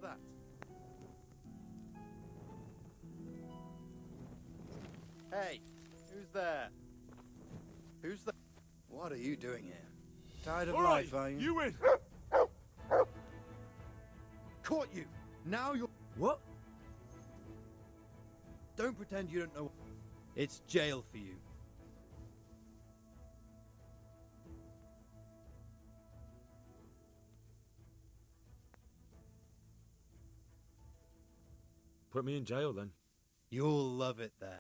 that? Hey, who's there? Who's the... What are you doing here? Tired of All life, right, are you? you win. Caught you! Now you're... What? Don't pretend you don't know... It's jail for you. Put me in jail then. You'll love it there.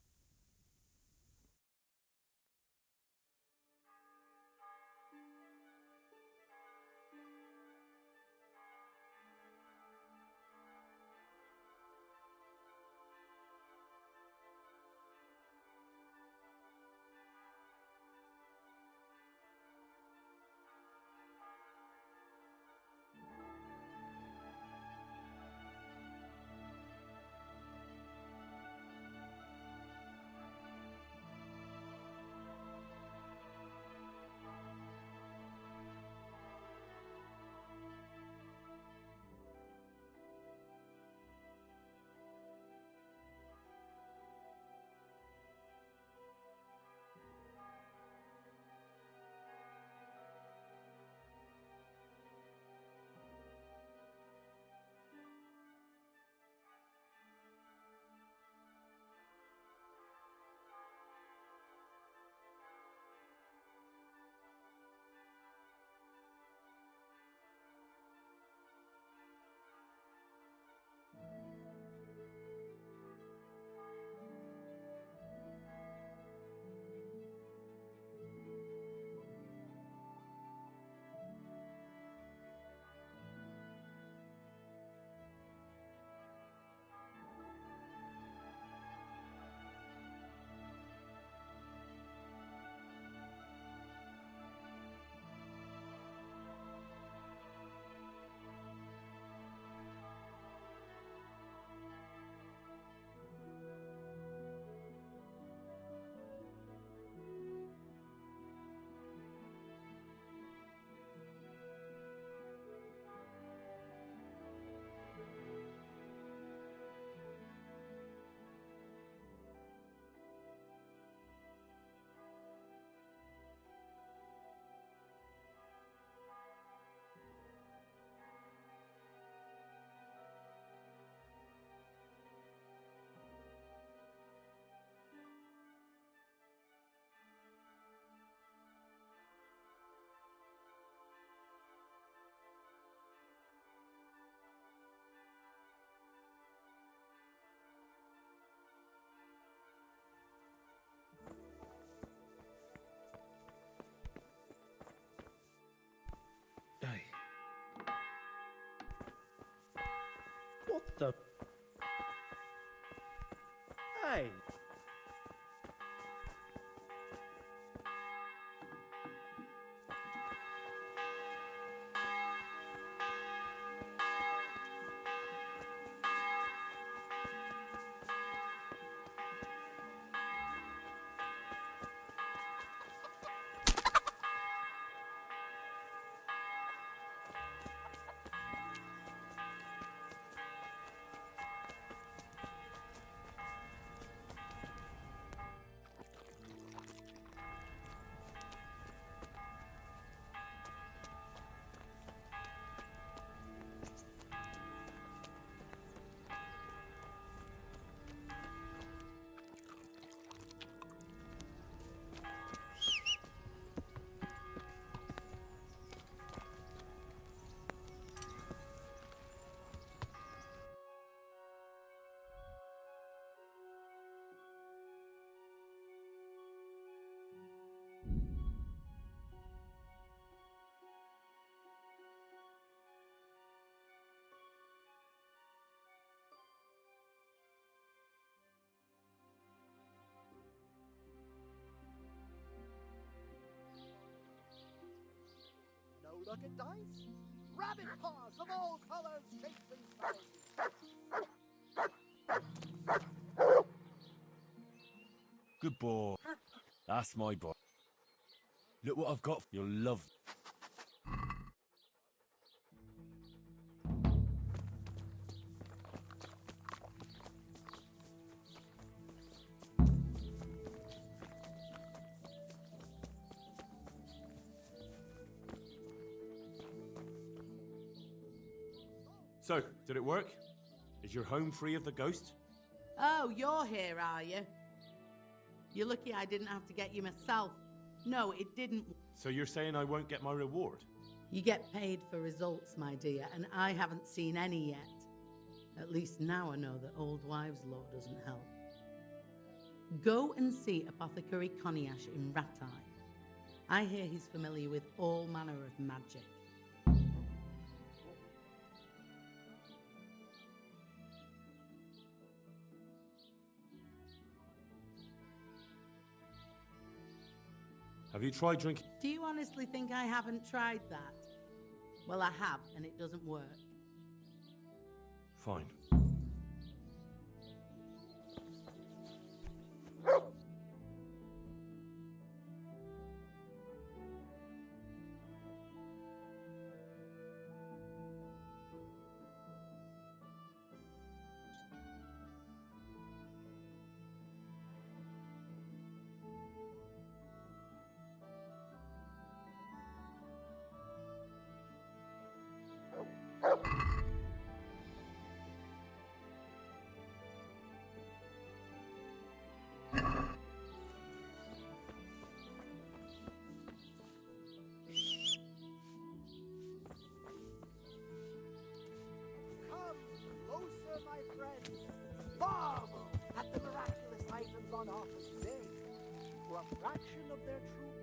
Hey. What the? Hey! No luck at dice? Rabbit paws of all colors, shapes, and sizes. Good boy. That's my boy. Look what I've got. You'll love. So, did it work? Is your home free of the ghost? Oh, you're here, are you? You're lucky I didn't have to get you myself. No, it didn't. So you're saying I won't get my reward? You get paid for results, my dear, and I haven't seen any yet. At least now I know that old wives' law doesn't help. Go and see Apothecary Coniash in Ratai. I hear he's familiar with all manner of magic. Have you tried drinking? Do you honestly think I haven't tried that? Well, I have, and it doesn't work. Fine. Come closer, my friends. Marvel at the miraculous items on offer today. For a fraction of their true.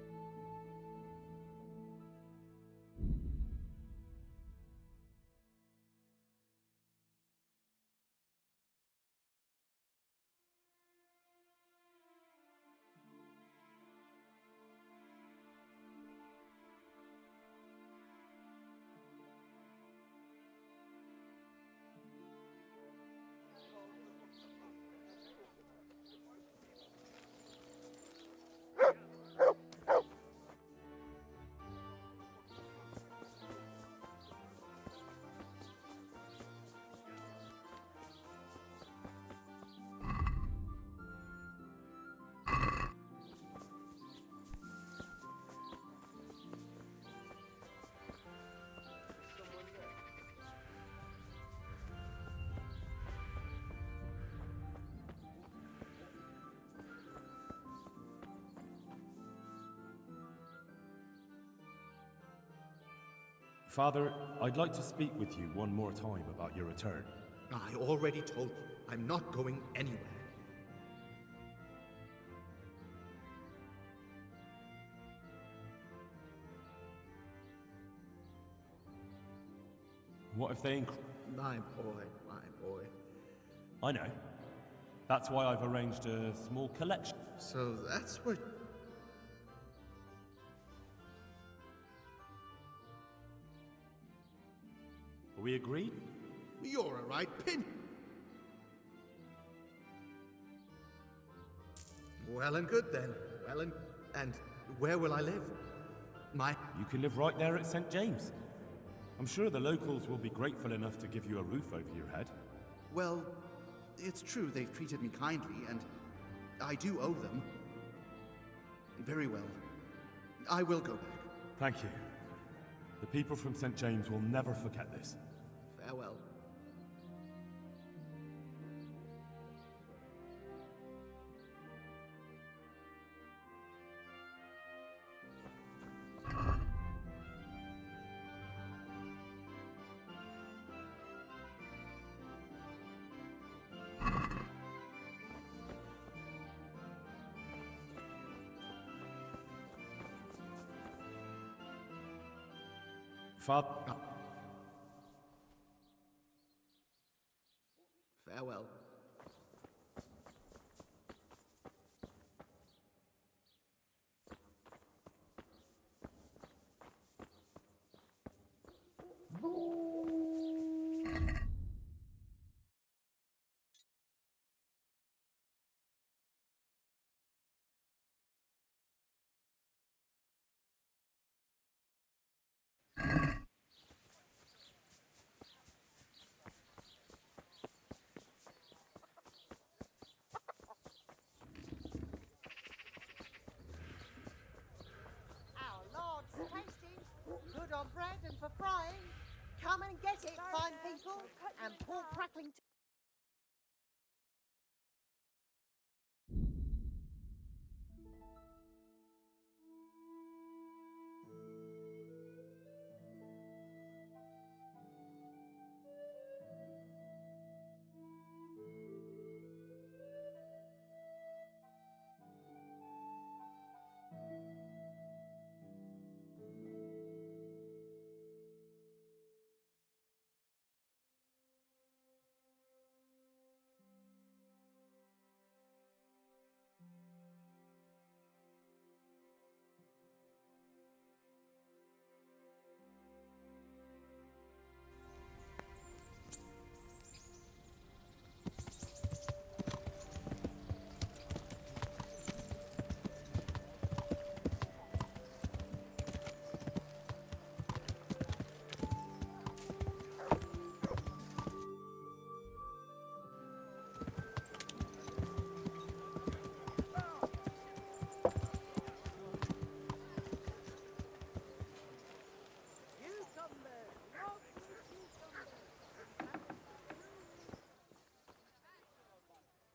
Father, I'd like to speak with you one more time about your return. I already told you, I'm not going anywhere. What if they My boy, my boy. I know. That's why I've arranged a small collection. So that's what... Are we agreed? You're a right pin. Well and good then. Well and where will I live? You can live right there at St. James. I'm sure the locals will be grateful enough to give you a roof over your head. Well, it's true they've treated me kindly, and I do owe them. Very well. I will go back. Thank you. The people from St. James will never forget this. Farewell. Father... Farewell. Our Lord's tasty, good on bread and for frying. Come and get it, fine people, and pork crackling.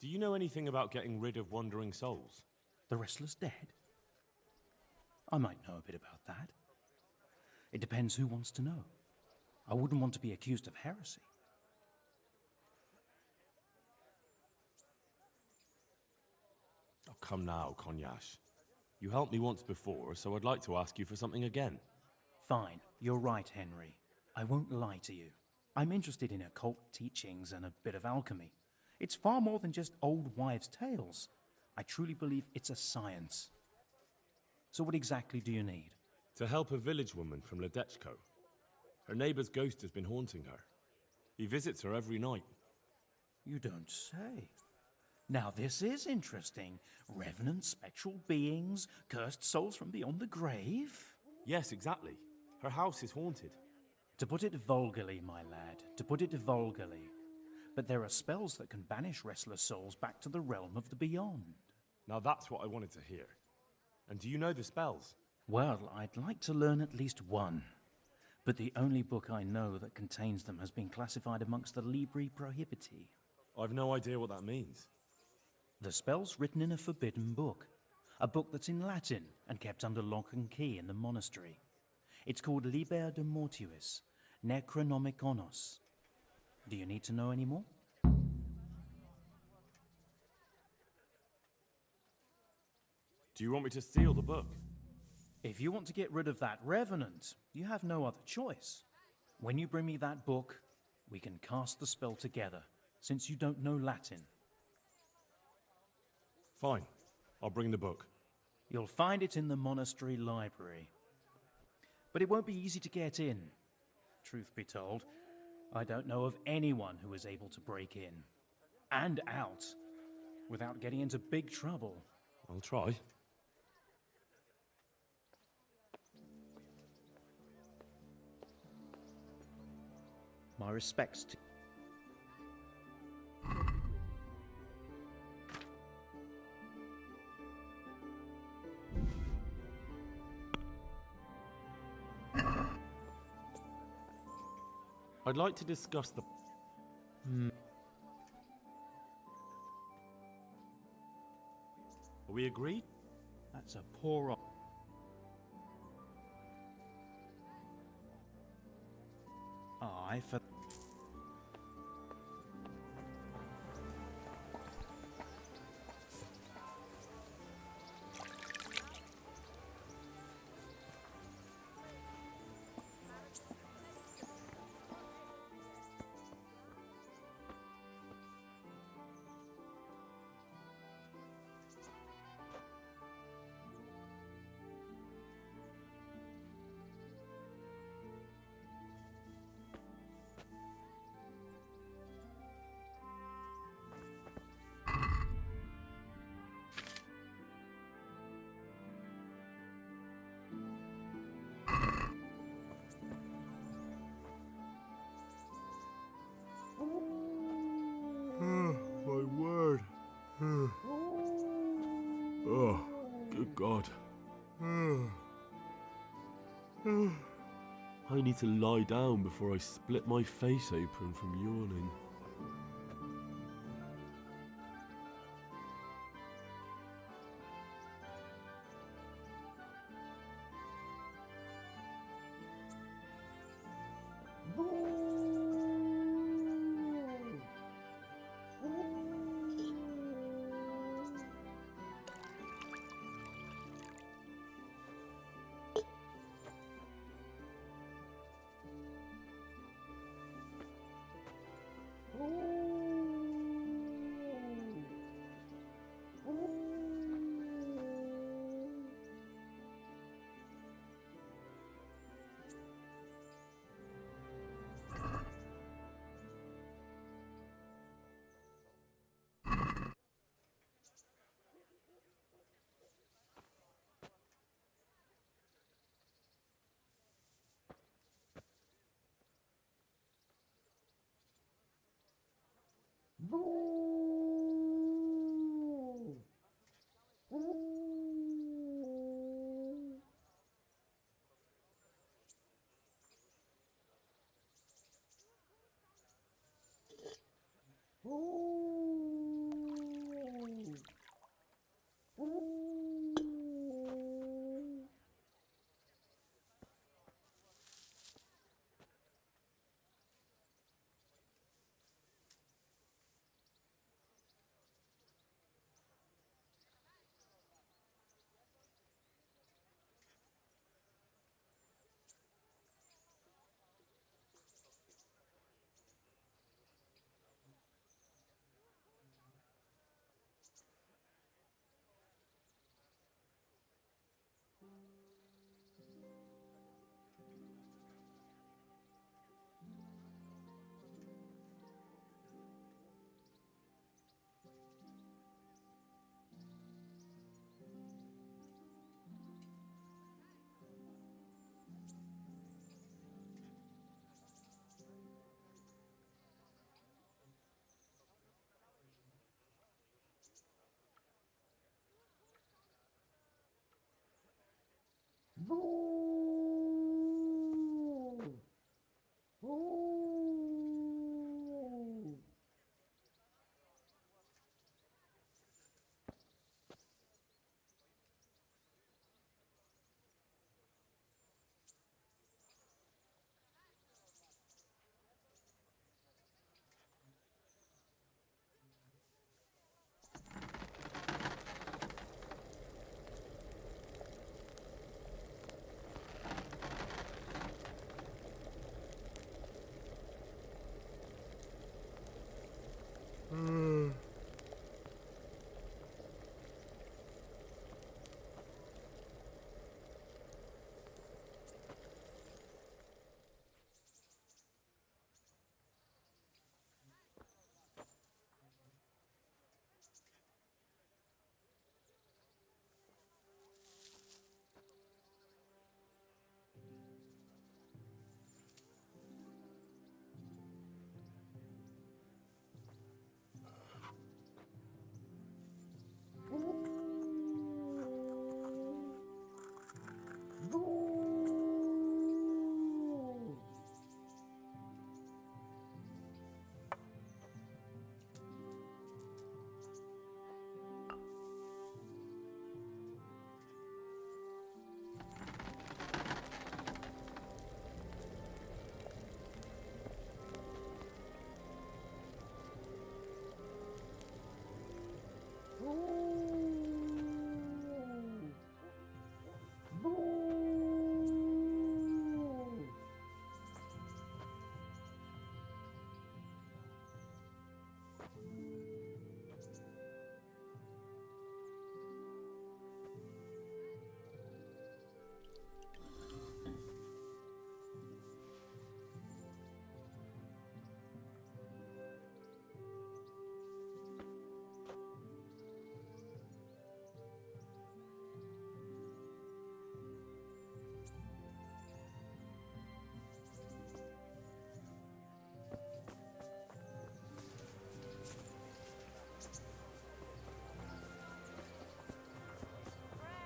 Do you know anything about getting rid of wandering souls? The Restless Dead? I might know a bit about that. It depends who wants to know. I wouldn't want to be accused of heresy. Oh, come now, Konyash. You helped me once before, so I'd like to ask you for something again. Fine, you're right, Henry. I won't lie to you. I'm interested in occult teachings and a bit of alchemy. It's far more than just old wives' tales. I truly believe it's a science. So what exactly do you need? To help a village woman from Ledechko. Her neighbor's ghost has been haunting her. He visits her every night. You don't say. Now this is interesting. Revenant spectral beings, cursed souls from beyond the grave. Yes, exactly. Her house is haunted. To put it vulgarly, my lad, to put it vulgarly. But there are spells that can banish restless souls back to the realm of the beyond. Now that's what I wanted to hear. And do you know the spells? Well, I'd like to learn at least one. But the only book I know that contains them has been classified amongst the Libri Prohibiti. I've no idea what that means. The spell's written in a forbidden book. A book that's in Latin and kept under lock and key in the monastery. It's called Liber de Mortuis, Necronomiconos. Do you need to know any more? Do you want me to steal the book? If you want to get rid of that revenant, you have no other choice. When you bring me that book, we can cast the spell together, since you don't know Latin. Fine. I'll bring the book. You'll find it in the monastery library. But it won't be easy to get in. Truth be told, I don't know of anyone who is able to break in and out without getting into big trouble. I'll try. My respects to... I'd like to discuss the... Are we agreed? That's a poor... I for... My word. Oh, good God. I need to lie down before I split my face open from yawning.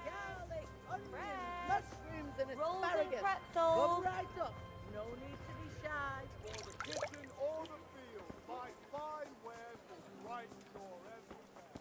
Garlic, onions, mushrooms, and Rolls and asparagus. pretzels. Come right up. kitchen or the field, my fine wares will brighten your every day.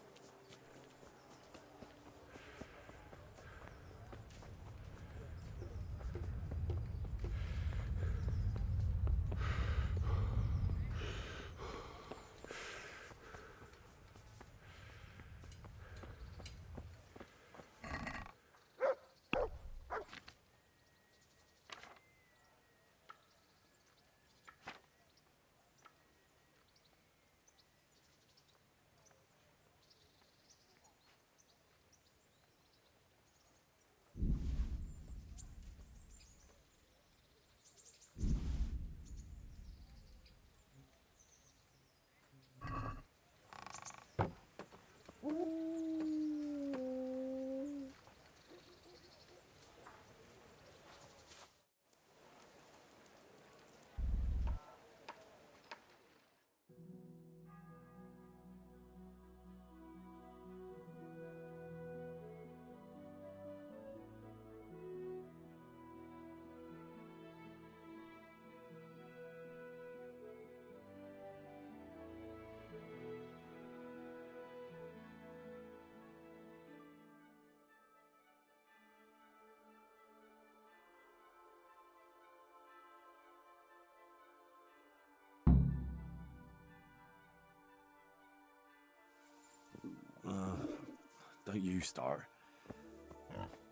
Don't you start.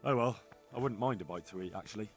Oh well, I wouldn't mind a bite to eat, actually.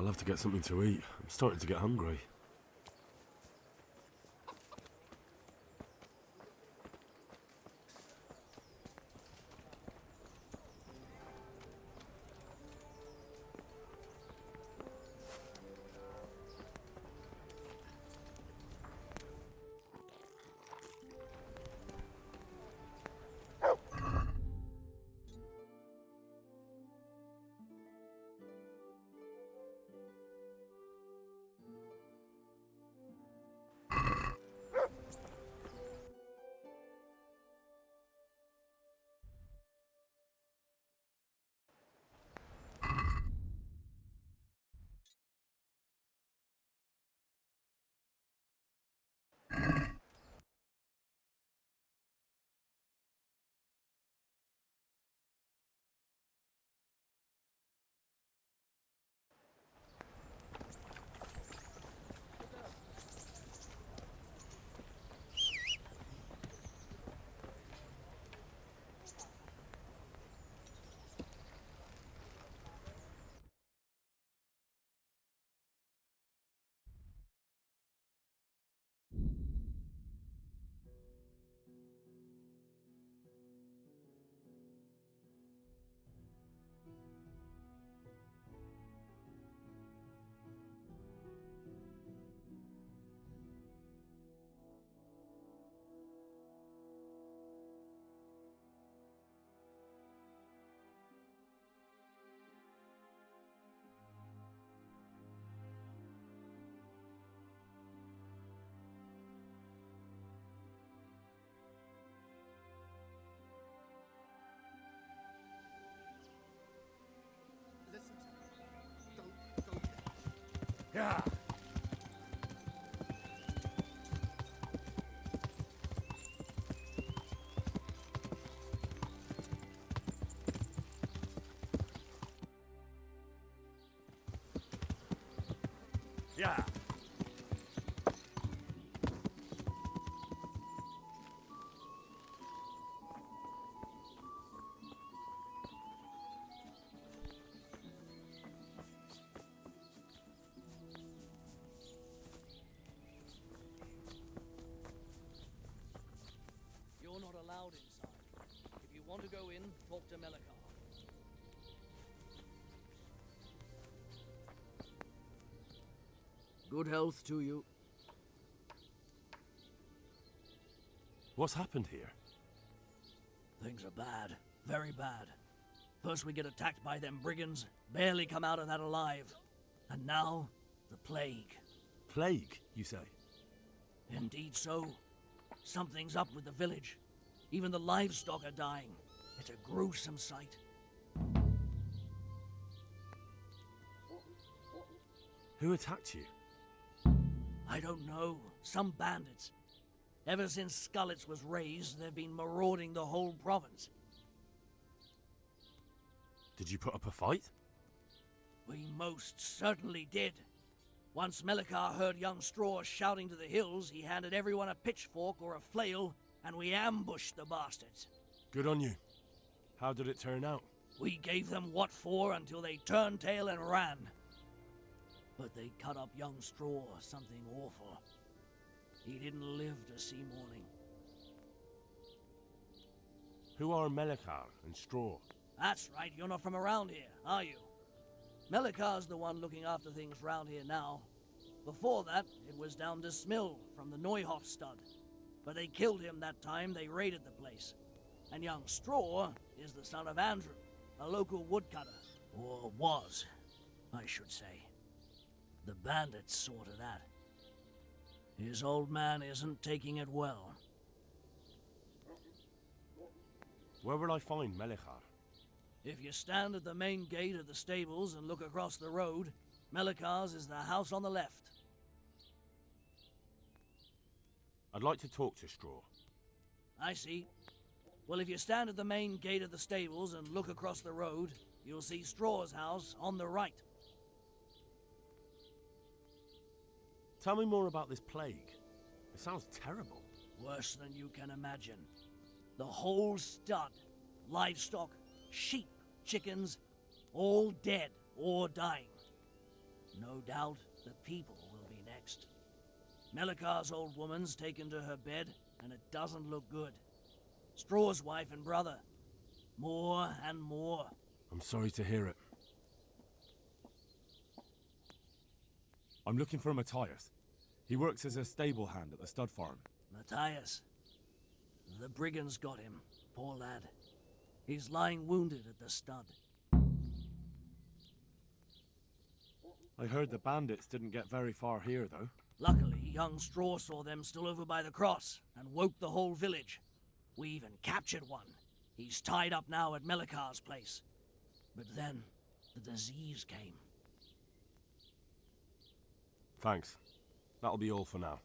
I'll have to get something to eat. I'm starting to get hungry. Listen to me. Don't go there. Yeah. Yeah. You're not allowed inside. If you want to go in, talk to Melikar. Good health to you. What's happened here? Things are bad. Very bad. First we get attacked by them brigands, barely come out of that alive. And now, the plague. Plague, you say? Indeed so. Something's up with the village. Even the livestock are dying. It's a gruesome sight. Who attacked you? I don't know. Some bandits. Ever since Skullets was raised, they've been marauding the whole province. Did you put up a fight? We most certainly did. Once Melikar heard young Straw shouting to the hills, he handed everyone a pitchfork or a flail, and we ambushed the bastards. Good on you. How did it turn out? We gave them what for until they turned tail and ran. But they cut up young Straw, something awful. He didn't live to see morning. Who are Melikar and Straw? That's right, you're not from around here, are you? Melikar's the one looking after things round here now. Before that, it was down to Smill from the Neuhoff stud. But they killed him that time they raided the place. And young Straw is the son of Andrew, a local woodcutter. Or was, I should say. The bandits saw to that. His old man isn't taking it well. Where will I find Melikar? If you stand at the main gate of the stables and look across the road, Melikar's is the house on the left. I'd like to talk to Straw. I see. Well, if you stand at the main gate of the stables and look across the road, you'll see Straw's house on the right. Tell me more about this plague. It sounds terrible. Worse than you can imagine. The whole stud, livestock, sheep, chickens, all dead or dying. No doubt the people will be next. Melikar's old woman's taken to her bed, and it doesn't look good. Straw's wife and brother. More and more. I'm sorry to hear it. I'm looking for Matthias. He works as a stable hand at the stud farm. Matthias. The brigands got him, poor lad. He's lying wounded at the stud. I heard the bandits didn't get very far here, though. Luckily, young Straw saw them still over by the cross and woke the whole village. We even captured one. He's tied up now at Melikar's place. But then, the disease came. Thanks. That'll be all for now.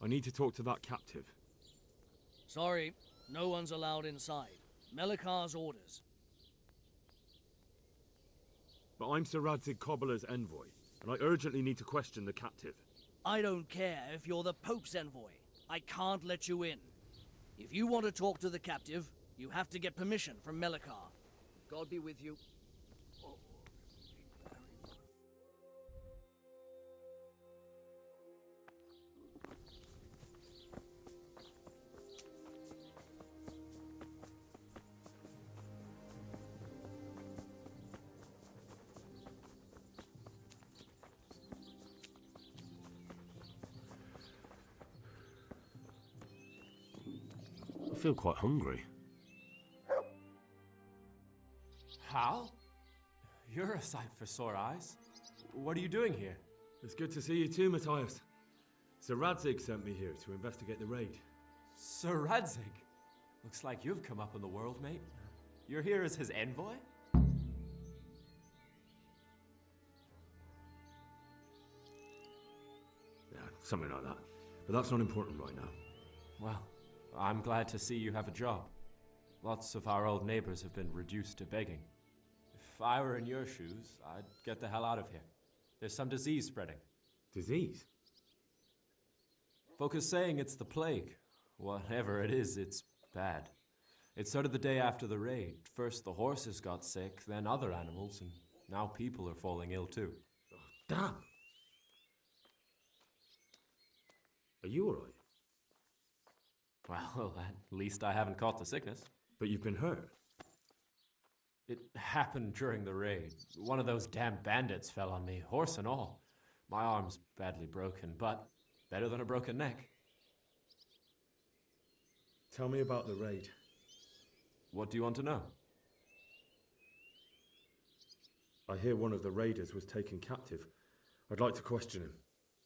I need to talk to that captive. Sorry, no one's allowed inside. Melikar's orders. But I'm Sir Radzig Cobbler's envoy, and I urgently need to question the captive. I don't care if you're the Pope's envoy. I can't let you in. If you want to talk to the captive, you have to get permission from Melikar. God be with you. I feel quite hungry. Hal? You're a sight for sore eyes. What are you doing here? It's good to see you too, Matthias. Sir Radzig sent me here to investigate the raid. Sir Radzig? Looks like you've come up in the world, mate. You're here as his envoy? Yeah, something like that. But that's not important right now. Well, I'm glad to see you have a job. Lots of our old neighbors have been reduced to begging. If I were in your shoes, I'd get the hell out of here. There's some disease spreading. Disease? Folk are saying it's the plague. Whatever it is, it's bad. It started the day after the raid. First the horses got sick, then other animals, and now people are falling ill too. Oh, damn! Are you alright? Well, at least I haven't caught the sickness. But you've been hurt? It happened during the raid. One of those damn bandits fell on me, horse and all. My arm's badly broken, but better than a broken neck. Tell me about the raid. What do you want to know? I hear one of the raiders was taken captive. I'd like to question him.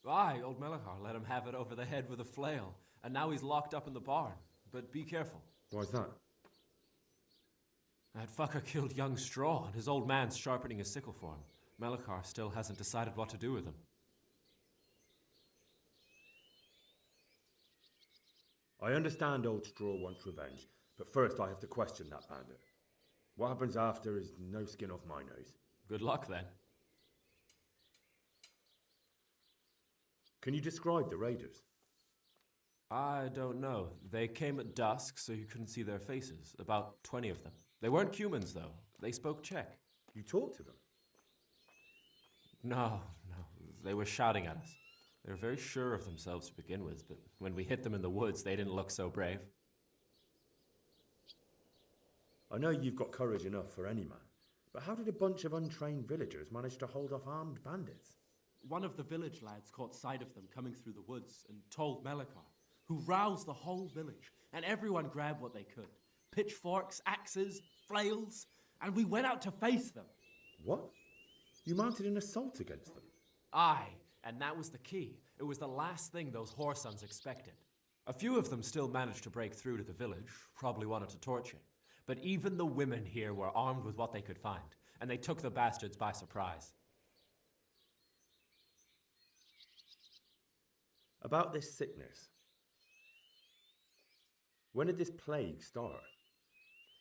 Aye, old Melikar let him have it over the head with a flail, and now he's locked up in the barn. But be careful. Why's that? That fucker killed young Straw, and his old man's sharpening his sickle for him. Melikar still hasn't decided what to do with him. I understand old Straw wants revenge, but first I have to question that bandit. What happens after is no skin off my nose. Good luck, then. Can you describe the raiders? I don't know. They came at dusk, so you couldn't see their faces. About 20 of them. They weren't humans, though. They spoke Czech. You talked to them? No. They were shouting at us. They were very sure of themselves to begin with, but when we hit them in the woods, they didn't look so brave. I know you've got courage enough for any man, but how did a bunch of untrained villagers manage to hold off armed bandits? One of the village lads caught sight of them coming through the woods and told Melikar, who roused the whole village, and everyone grabbed what they could. Pitchforks, axes, flails, and we went out to face them. What? You mounted an assault against them? Aye, and that was the key. It was the last thing those whoresons expected. A few of them still managed to break through to the village, probably wanted to torch it. But even the women here were armed with what they could find, and they took the bastards by surprise. About this sickness. When did this plague start?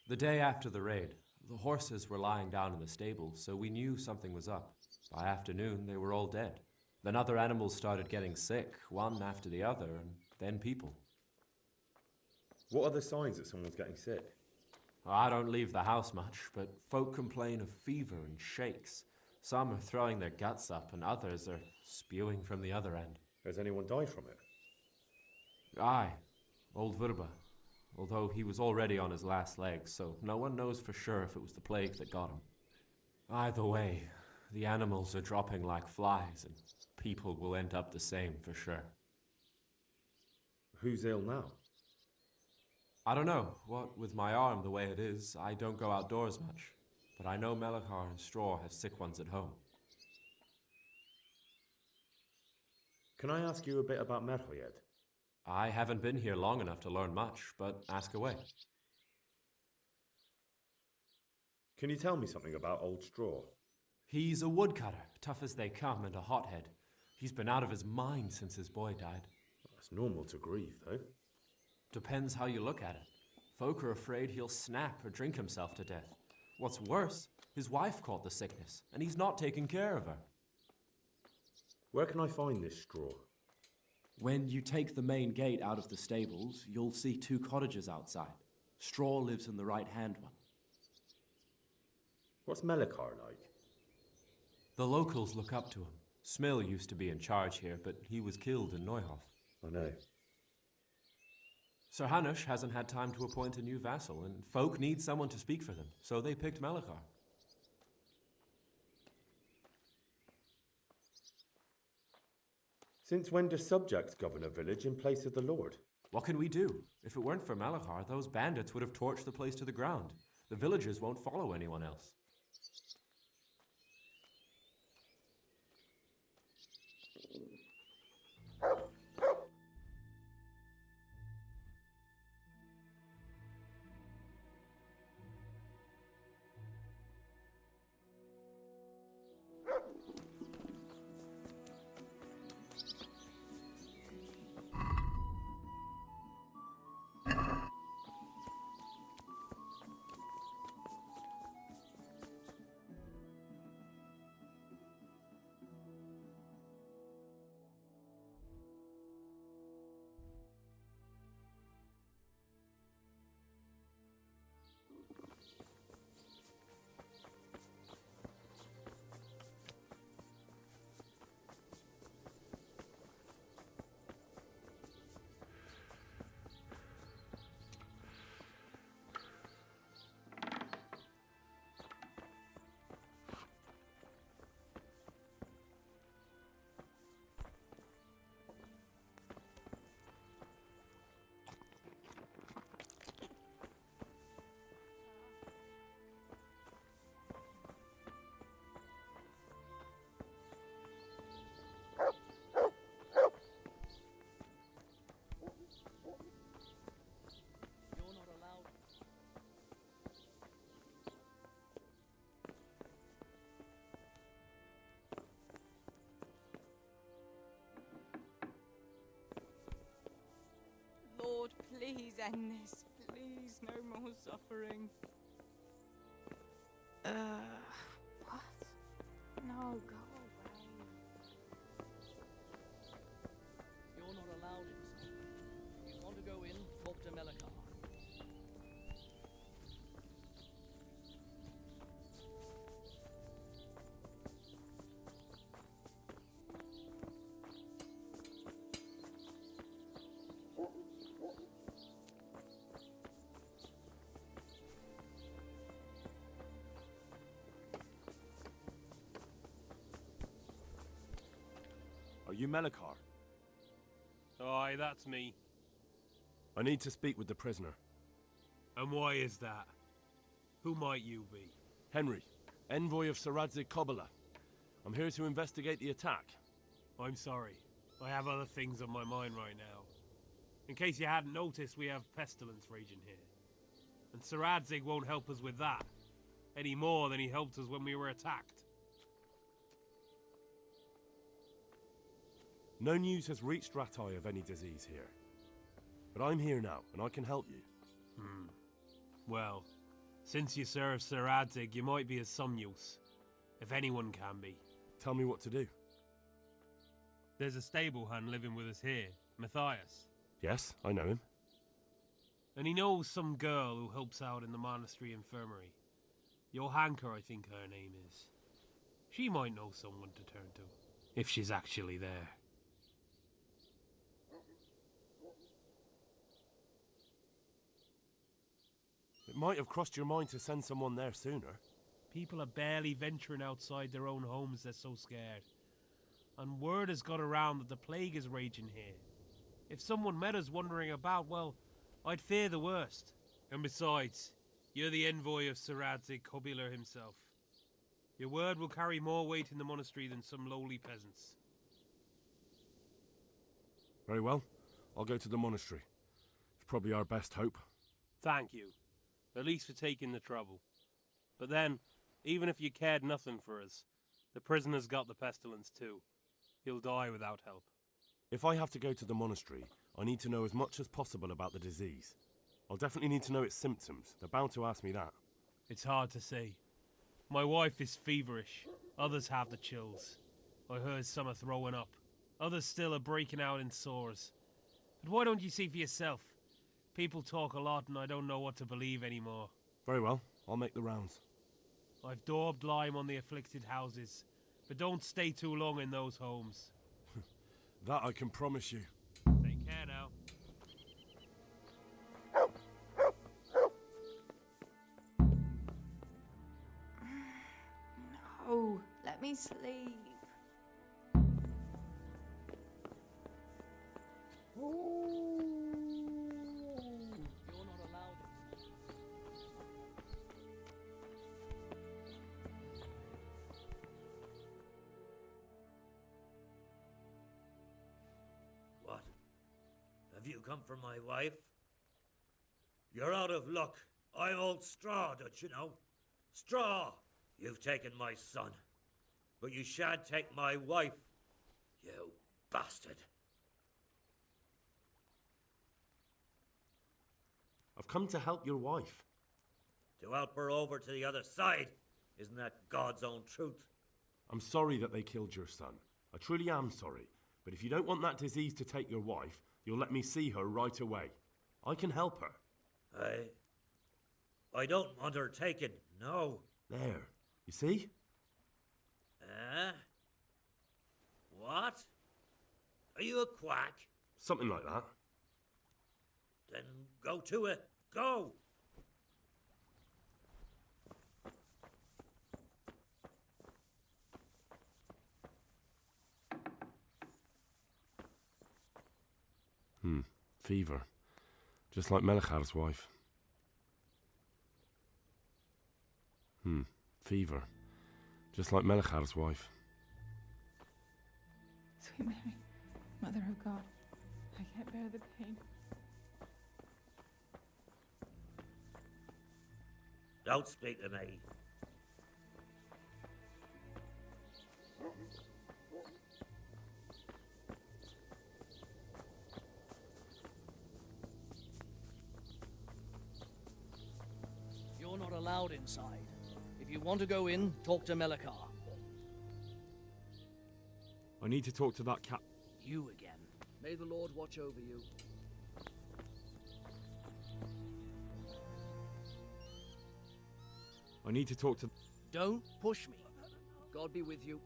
The day after the raid. The horses were lying down in the stable, so we knew something was up. By afternoon, they were all dead. Then other animals started getting sick, one after the other, and then people. What are the signs that someone's getting sick? I don't leave the house much, but folk complain of fever and shakes. Some are throwing their guts up, and others are spewing from the other end. Has anyone died from it? Aye, old Verba. Although he was already on his last legs, so no one knows for sure if it was the plague that got him. Either way, the animals are dropping like flies, and people will end up the same for sure. Who's ill now? I don't know. What with my arm the way it is, I don't go outdoors much. But I know Melachar and Straw have sick ones at home. Can I ask you a bit about Merle yet? I haven't been here long enough to learn much, but ask away. Can you tell me something about Old Straw? He's a woodcutter, tough as they come, and a hothead. He's been out of his mind since his boy died. It's normal to grieve, though. Depends how you look at it. Folk are afraid he'll snap or drink himself to death. What's worse, his wife caught the sickness, and he's not taking care of her. Where can I find this Straw? When you take the main gate out of the stables, you'll see 2 cottages outside. Straw lives in the right-hand one. What's Melachar like? The locals look up to him. Smill used to be in charge here, but he was killed in Neuhof. I know. Sir Hanush hasn't had time to appoint a new vassal, and folk need someone to speak for them, so they picked Melachar. Since when do subjects govern a village in place of the Lord? What can we do? If it weren't for Melachar, those bandits would have torched the place to the ground. The villagers won't follow anyone else. Lord, please end this. Please, no more suffering. What? No, go away. You're not allowed inside. If you want to go in, talk to Melachar. Are you Melachar? Aye, that's me. I need to speak with the prisoner. And why is that? Who might you be? Henry, envoy of Sir Radzig Kobyla. I'm here to investigate the attack. I'm sorry. I have other things on my mind right now. In case you hadn't noticed, we have pestilence raging here. And Sir Radzig won't help us with that, any more than he helped us when we were attacked. No news has reached Ratai of any disease here. But I'm here now, and I can help you. Well, since you serve Sir Radzig, you might be of some use. If anyone can be. Tell me what to do. There's a stable hand living with us here, Matthias. Yes, I know him. And he knows some girl who helps out in the monastery infirmary. Johanka, I think her name is. She might know someone to turn to, if she's actually there. It might have crossed your mind to send someone there sooner. People are barely venturing outside their own homes, they're so scared. And word has got around that the plague is raging here. If someone met us wandering about, well, I'd fear the worst. And besides, you're the envoy of Sir Adzig Kobular himself. Your word will carry more weight in the monastery than some lowly peasants. Very well. I'll go to the monastery. It's probably our best hope. Thank you. At least for taking the trouble. But then, even if you cared nothing for us, the prisoner's got the pestilence too. He'll die without help. If I have to go to the monastery, I need to know as much as possible about the disease. I'll definitely need to know its symptoms. They're bound to ask me that. It's hard to say. My wife is feverish. Others have the chills. I heard some are throwing up. Others still are breaking out in sores. But why don't you see for yourself? People talk a lot and I don't know what to believe anymore. Very well. I'll make the rounds. I've daubed lime on the afflicted houses, but don't stay too long in those homes. That I can promise you. Take care now. No, let me sleep. You're not allowed inside. What? Have you come for my wife? You're out of luck. I'm old Straw, don't you know? Straw! You've taken my son. But you shan't take my wife, you bastard. I've come to help your wife. To help her over to the other side. Isn't that God's own truth? I'm sorry that they killed your son. I truly am sorry. But if you don't want that disease to take your wife, you'll let me see her right away. I can help her. I don't want her taken, no. There. You see? What? Are you a quack? Something like that. Then go to it. Go! Fever. Just like Melichar's wife. Fever. Just like Melichar's wife. Sweet Mary, Mother of God, I can't bear the pain. Don't speak to me. You're not allowed inside. If you want to go in, talk to Melikar. I need to talk to that cat. You again. May the Lord watch over you. I need to talk to... Don't push me. God be with you.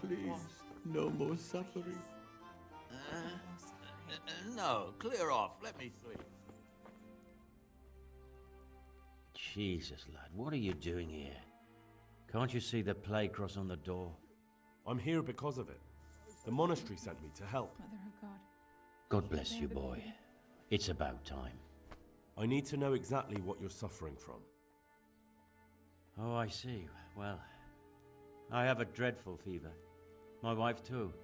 Please, no more suffering. No, clear off. Let me sleep. Jesus, lad, what are you doing here? Can't you see the plague cross on the door? I'm here because of it. The monastery sent me to help. Mother of God. God bless you, boy. It's about time. I need to know exactly what you're suffering from. Oh, I see. Well, I have a dreadful fever. My wife, too.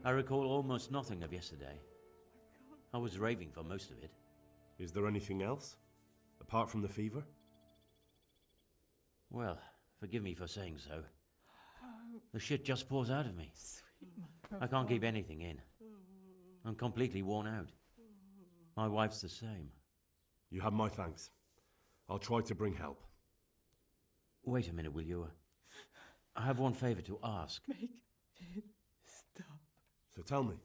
I recall almost nothing of yesterday. I was raving for most of it. Is there anything else? Apart from the fever? Well, forgive me for saying so. The shit just pours out of me. I can't keep anything in. I'm completely worn out. My wife's the same. You have my thanks. I'll try to bring help. Wait a minute, will you? I have one favor to ask. Make it stop. So tell me.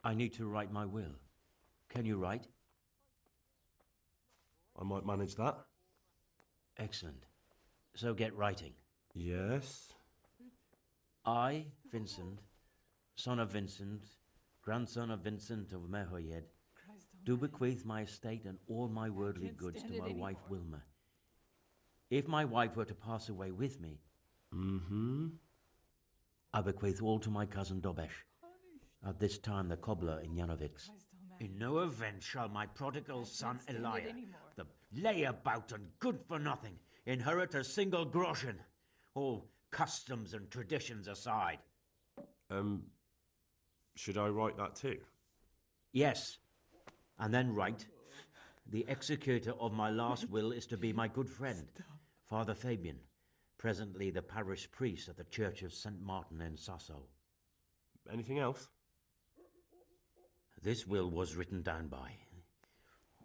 I need to write my will. Can you write? I might manage that. Excellent. So get writing. Yes? I, Vincent, son of Vincent, grandson of Vincent of Mehoyed, do bequeath my estate and all my worldly goods to my wife Wilma. If my wife were to pass away with me, I bequeath all to my cousin Dobesh, at this time the cobbler in Janovics. In no event shall my prodigal son Elia, the layabout and good for nothing, inherit a single groschen, all customs and traditions aside. Should I write that too? Yes, and then write, the executor of my last will is to be my good friend, Father Fabian, presently the parish priest at the Church of St. Martin in Sasso. Anything else? This will was written down by.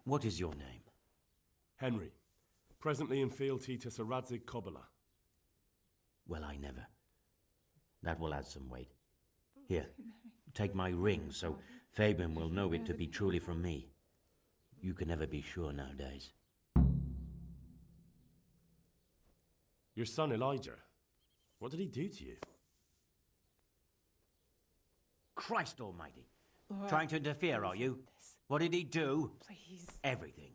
What is your name? Henry, presently in fealty to Sir Radzig Kobyla. Well, I never. That will add some weight. Here, take my ring so Fabian will know it to be truly from me. You can never be sure nowadays. Your son Elijah, what did he do to you? Christ almighty. Trying to interfere, are you? What did he do? Please. Everything.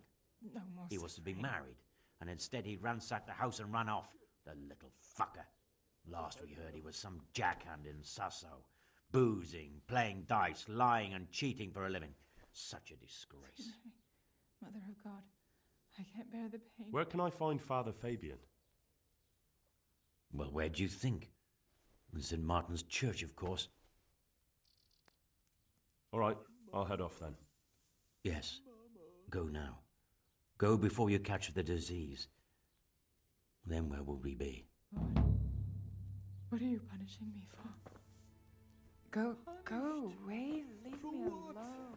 No more He was to be suffering. married, and instead he ransacked the house and ran off. The little fucker. Last we heard he was some jackhand in Sasso. Boozing, playing dice, lying and cheating for a living. Such a disgrace. Mother of God, I can't bear the pain. Where can I find Father Fabian? Well, where do you think? In St. Martin's Church, of course. All right, I'll head off then. Yes. Go now. Go before you catch the disease. Then where will we be? What are you punishing me for? Go away. Leave me alone.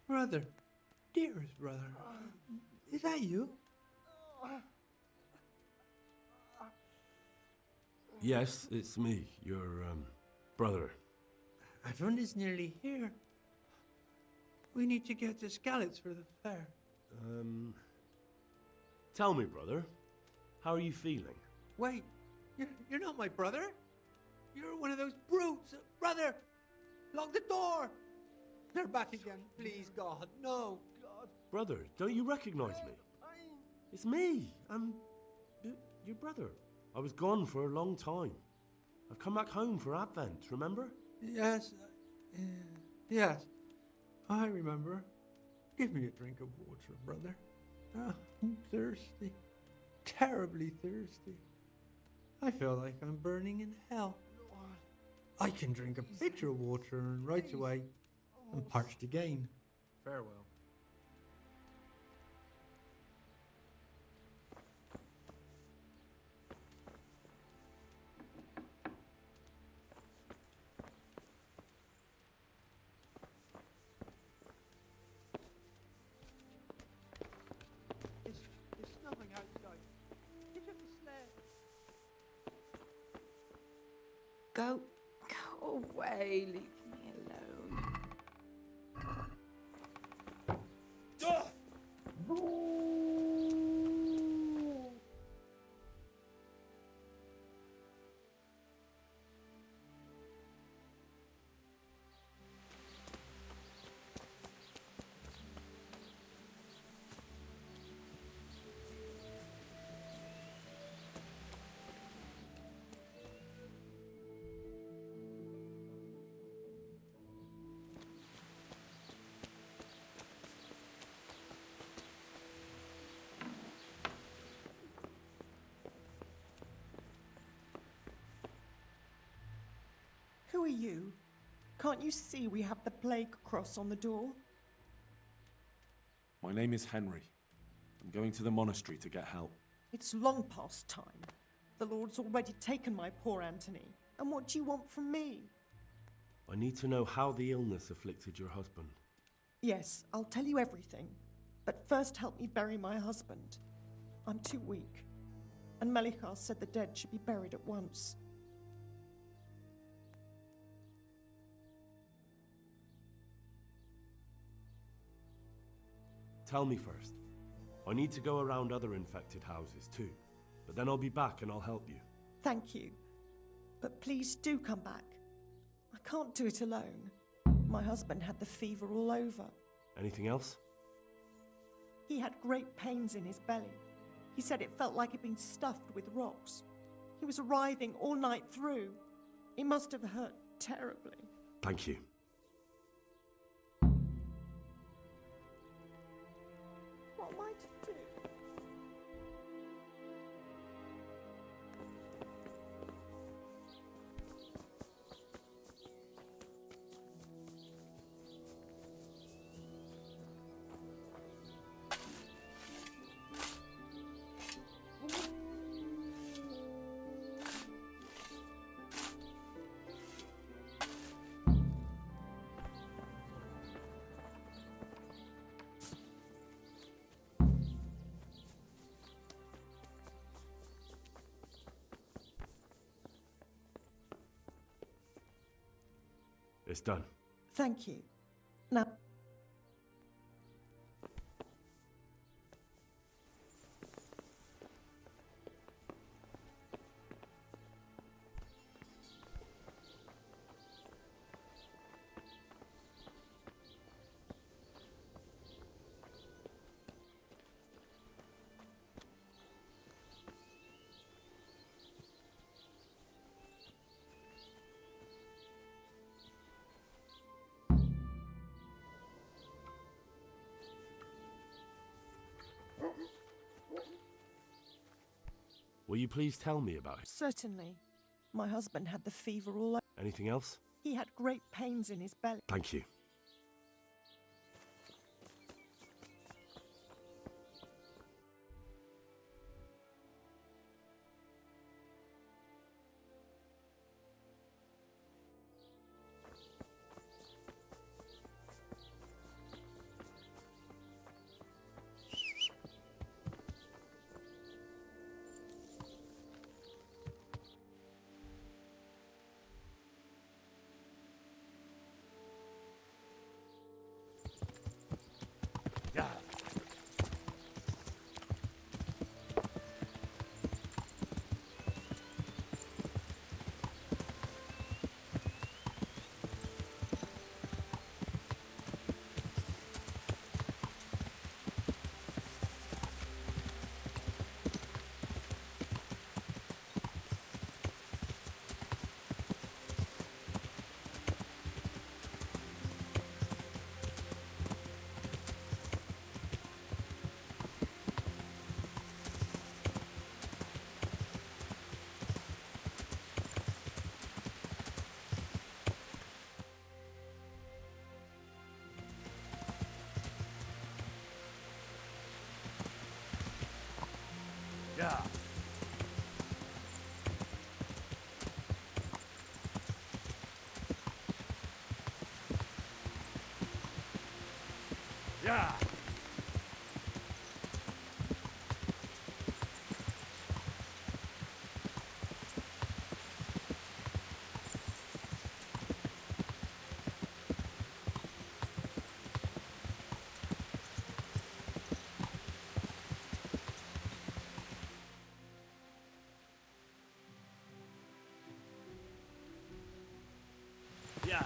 Brother, dearest brother, is that you? Yes, it's me, your, brother. Everyone is nearly here. We need to get to Skalitz for the fair. Tell me, brother, how are you feeling? Wait, you're not my brother? You're one of those brutes! Brother! Lock the door! They're back again. Please, God, no. God. Brother, don't you recognize me? It's me. I'm your brother. I was gone for a long time. I've come back home for Advent, remember? Yes. Yes. I remember. Give me a drink of water, brother. I'm thirsty. Terribly thirsty. I feel like I'm burning in hell. I can drink a pitcher of water and right away I'm parched again. Farewell. It's snowing outside. Get up the sled. Go away. Leave me alone. Who are you? Can't you see we have the plague cross on the door? My name is Henry. I'm going to the monastery to get help. It's long past time. The Lord's already taken my poor Anthony. And what do you want from me? I need to know how the illness afflicted your husband. Yes, I'll tell you everything. But first help me bury my husband. I'm too weak. And Melikar said the dead should be buried at once. Tell me first. I need to go around other infected houses too. But then I'll be back and I'll help you. Thank you. But please do come back. I can't do it alone. My husband had the fever all over. Anything else? He had great pains in his belly. He said it felt like it'd been stuffed with rocks. He was writhing all night through. It must have hurt terribly. Thank you. What am I to do? It's done. Thank you. Now... Will you please tell me about it? Certainly. My husband had the fever all over. Anything else? He had great pains in his belly. Thank you. Yeah. Yeah. Yeah.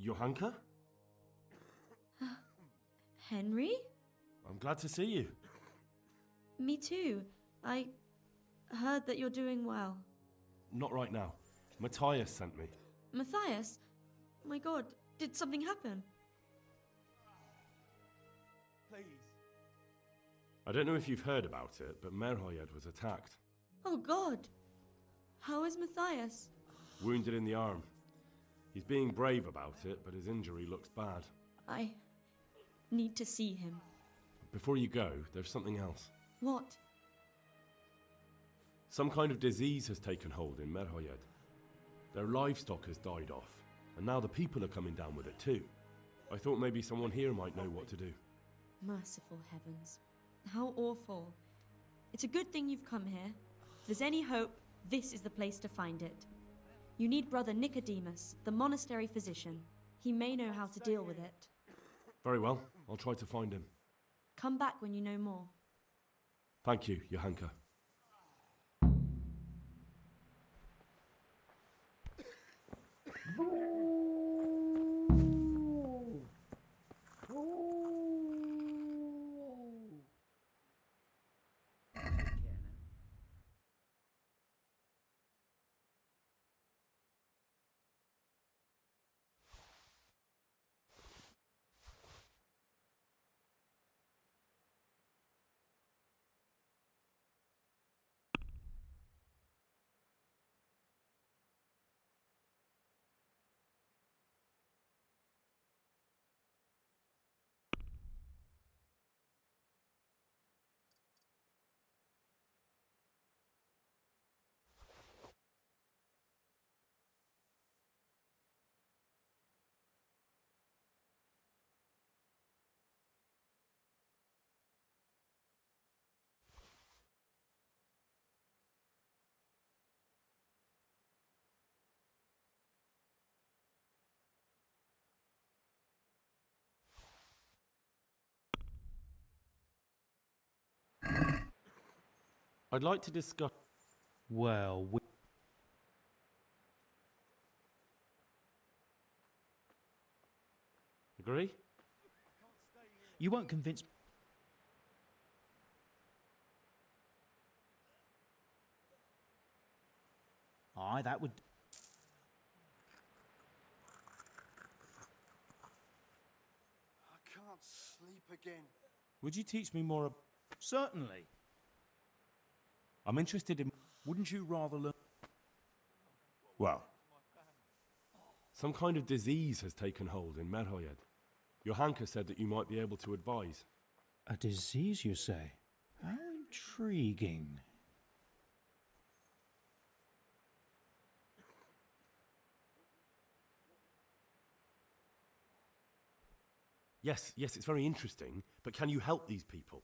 Johanka? Henry? I'm glad to see you. Me too. I heard that you're doing well. Not right now. Matthias sent me. Matthias? Oh my god, did something happen? Please. I don't know if you've heard about it, but Merhoyed was attacked. Oh god. How is Matthias? Wounded in the arm. He's being brave about it, but his injury looks bad. I need to see him. Before you go, there's something else. What? Some kind of disease has taken hold in Merhoyed. Their livestock has died off, and now the people are coming down with it too. I thought maybe someone here might know what to do. Merciful heavens. How awful. It's a good thing you've come here. If there's any hope, this is the place to find it. You need Brother Nicodemus, the monastery physician. He may know how to deal with it. Very well, I'll try to find him. Come back when you know more. Thank you, Johanka. I'd like to discuss... Well, Agree? You won't convince... Aye, that would... I can't sleep again. Would you teach me more? Certainly. I'm interested in... Wouldn't you rather learn... Well, some kind of disease has taken hold in Merhoyed. Johanka said that you might be able to advise. A disease, you say? How intriguing. Yes, it's very interesting, but can you help these people?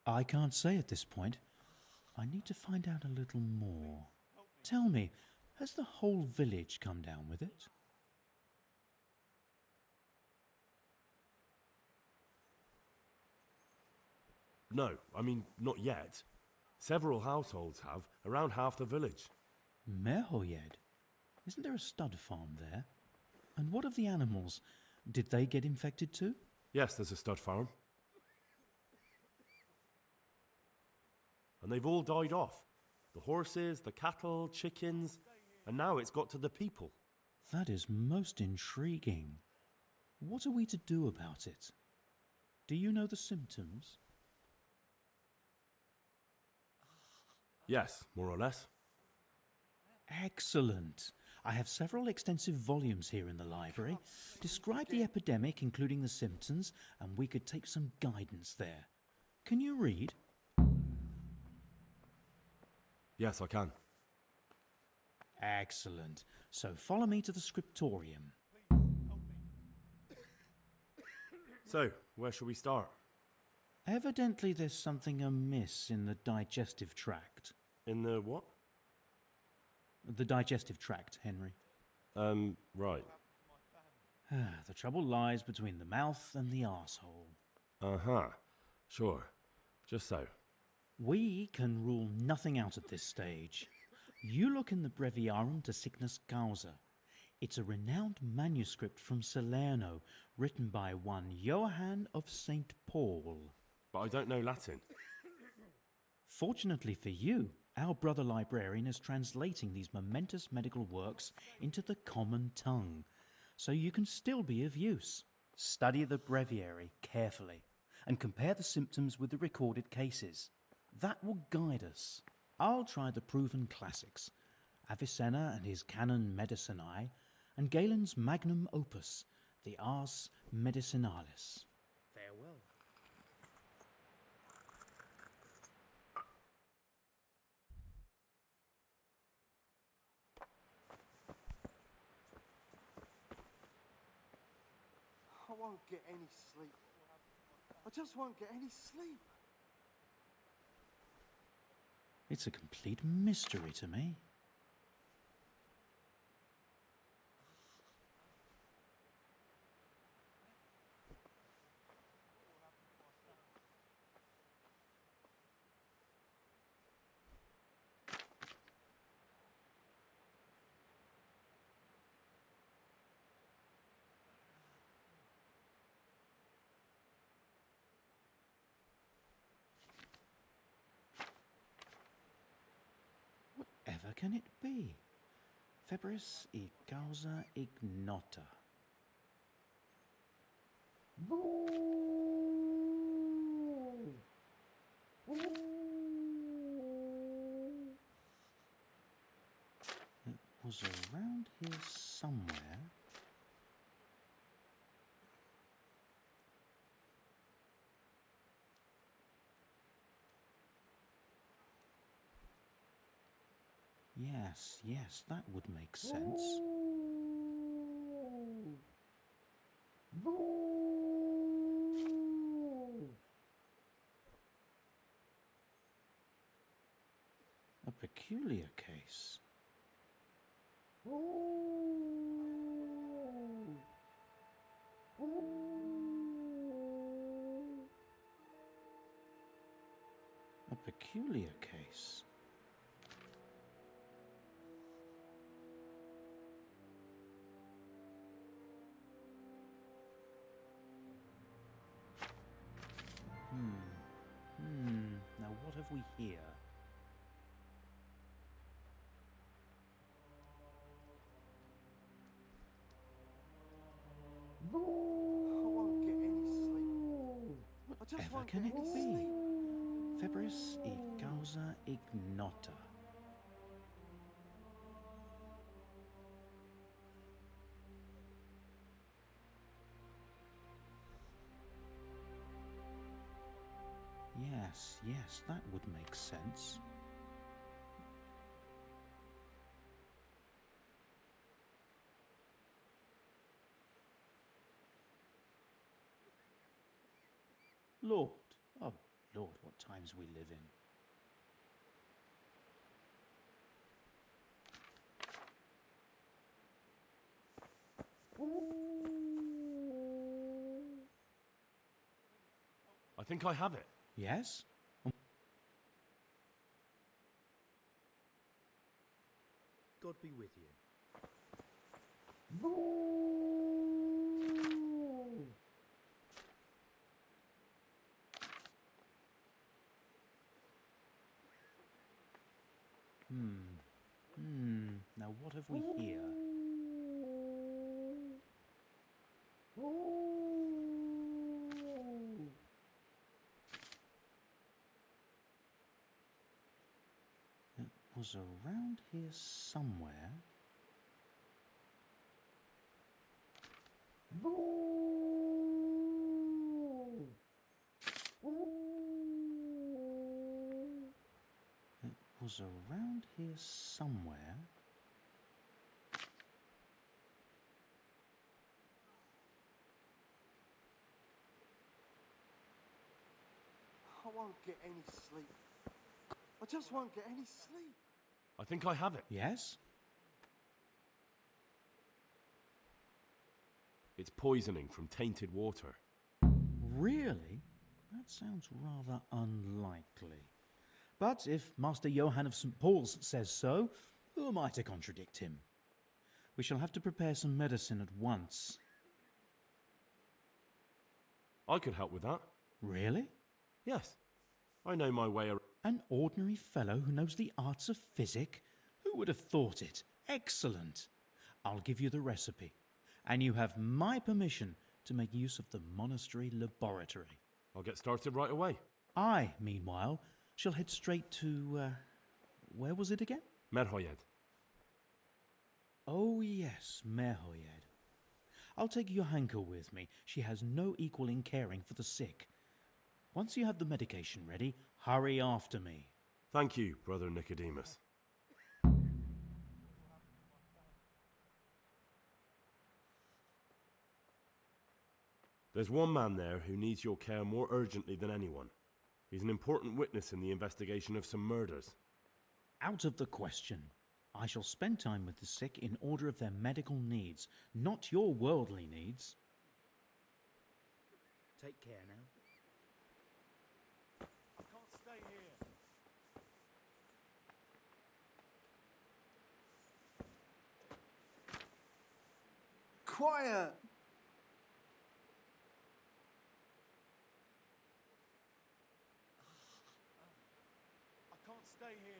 I can't say at this point. I need to find out a little more. Tell me, has the whole village come down with it? No, I mean, not yet. Several households have, around half the village. Merhoyed? Isn't there a stud farm there? And what of the animals? Did they get infected too? Yes, there's a stud farm. And they've all died off. The horses, the cattle, chickens, and now it's got to the people. That is most intriguing. What are we to do about it? Do you know the symptoms? Yes, more or less. Excellent. I have several extensive volumes here in the library. Describe the epidemic, including the symptoms, and we could take some guidance there. Can you read? Yes, I can. Excellent. So follow me to the scriptorium. So, where shall we start? Evidently there's something amiss in the digestive tract. In the what? The digestive tract, Henry. Right. The trouble lies between the mouth and the arsehole. Uh-huh. Sure. Just so. We can rule nothing out at this stage. You look in the Breviarium de Sickness Causa. It's a renowned manuscript from Salerno, written by one Johann of St. Paul. But I don't know Latin. Fortunately for you, our brother librarian is translating these momentous medical works into the common tongue, so you can still be of use. Study the breviary carefully and compare the symptoms with the recorded cases. That will guide us. I'll try the proven classics, Avicenna and his Canon Medicinae, and Galen's magnum opus, the Ars Medicinalis. Farewell. I won't get any sleep. I just won't get any sleep. It's a complete mystery to me. Whatever can it be? Febris e causa ignota. It was around here somewhere. Yes, that would make sense. A peculiar case. A peculiar case. Now what have we here? I won't get any sleep. I just Whatever won't can get it any be? sleep. Febris e causa ignota. Yes, that would make sense. Lord, oh Lord, what times we live in. I think I have it. Yes? God be with you. Now what have we here? It was around here somewhere. It was around here somewhere. I won't get any sleep. I just won't get any sleep. I think I have it. Yes? It's poisoning from tainted water. Really? That sounds rather unlikely. But if Master Johann of St. Paul's says so, who am I to contradict him? We shall have to prepare some medicine at once. I could help with that. Really? Yes. I know my way around. An ordinary fellow who knows the arts of physic? Who would have thought it? Excellent. I'll give you the recipe, and you have my permission to make use of the monastery laboratory. I'll get started right away. I, meanwhile, shall head straight to, where was it again? Merhoyed. Oh yes, Merhoyed. I'll take Johanka with me. She has no equal in caring for the sick. Once you have the medication ready, hurry after me. Thank you, Brother Nicodemus. There's one man there who needs your care more urgently than anyone. He's an important witness in the investigation of some murders. Out of the question. I shall spend time with the sick in order of their medical needs, not your worldly needs. Take care now. I can't stay here. Quiet! I can't stay here.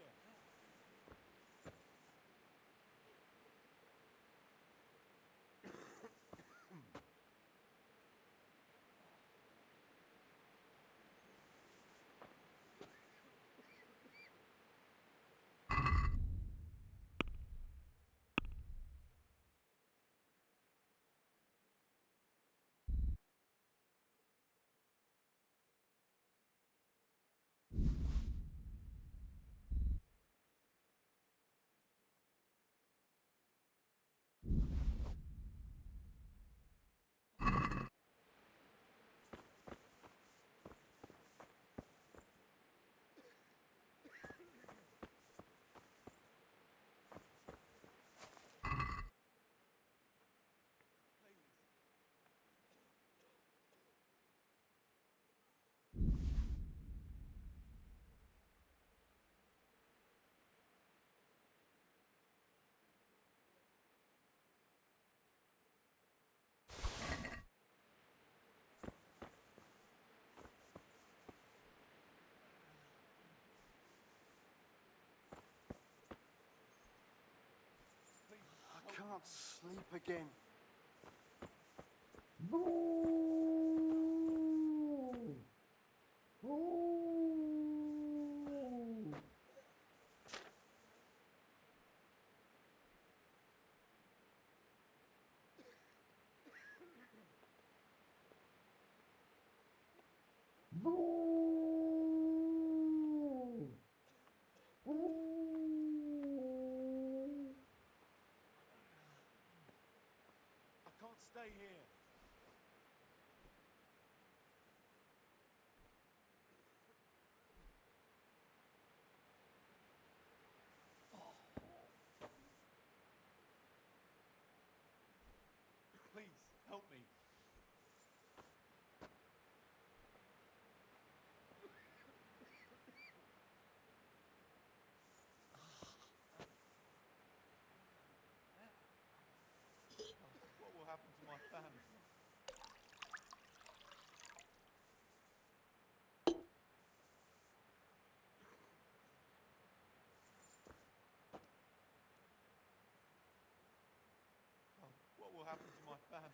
I can't sleep again. I can't stay here. Please, help me. What will happen to my family? What will happen to my family?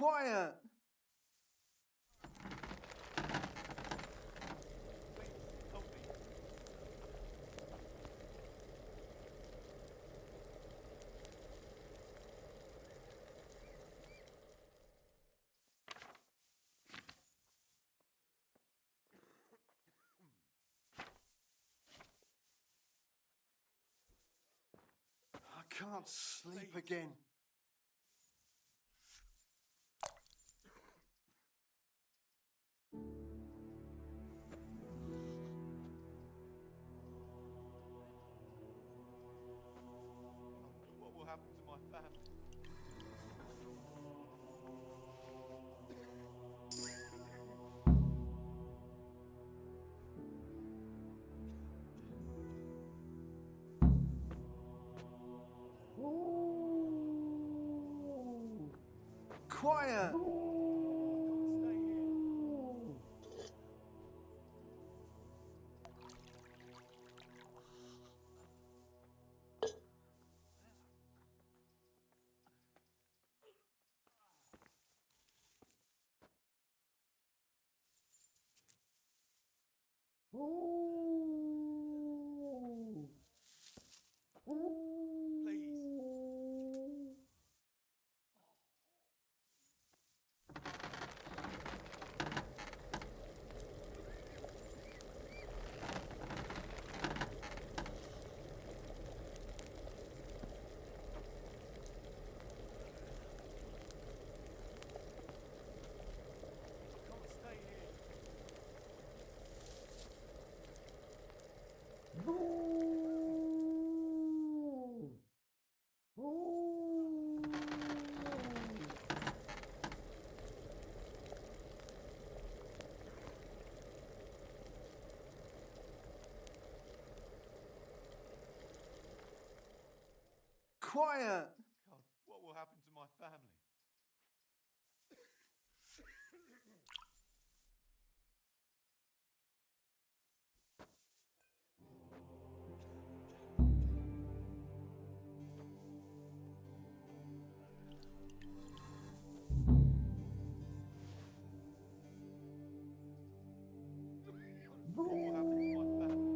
Quiet! I can't sleep again. What will happen to my family? Quiet! Quiet! God, what will happen to my family? What will happen to my family?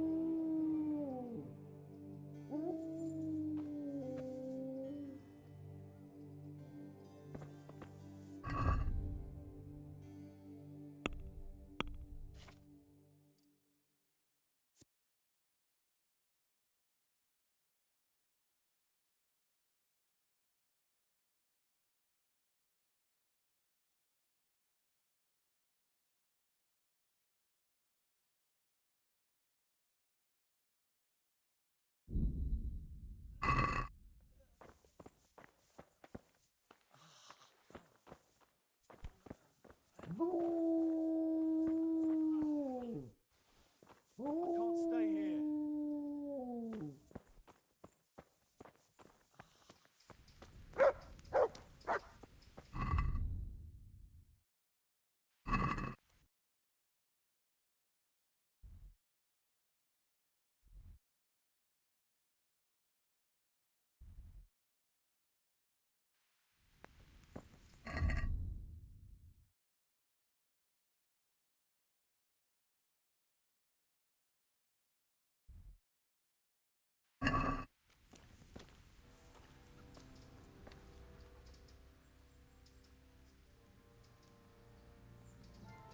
I can't stay here.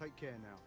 Take care now.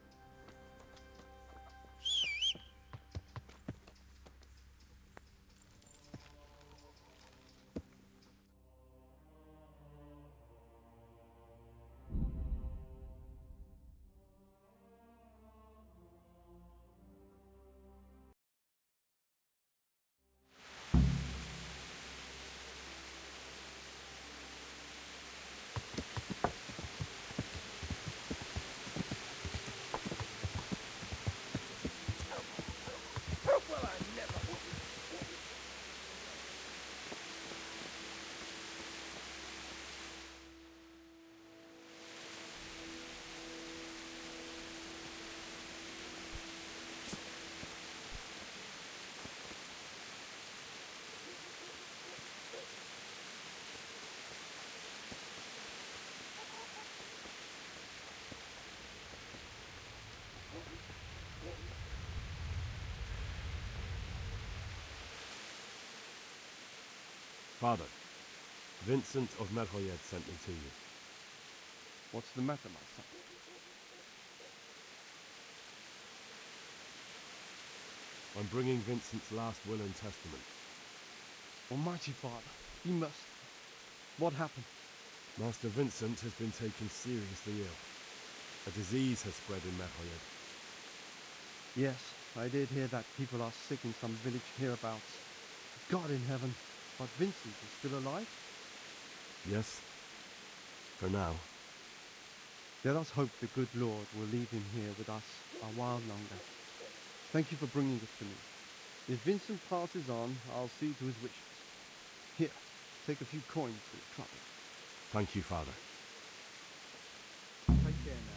Father, Vincent of Merhoyed sent me to you. What's the matter, my son? I'm bringing Vincent's last will and testament. Almighty Father, you must. What happened? Master Vincent has been taken seriously ill. A disease has spread in Merhoyed. Yes, I did hear that people are sick in some village hereabouts. God in heaven, but Vincent is still alive? Yes, for now. Let us hope the good Lord will leave him here with us a while longer. Thank you for bringing it to me. If Vincent passes on, I'll see to his wishes. Here, take a few coins for the trouble. Thank you, Father. Take care now.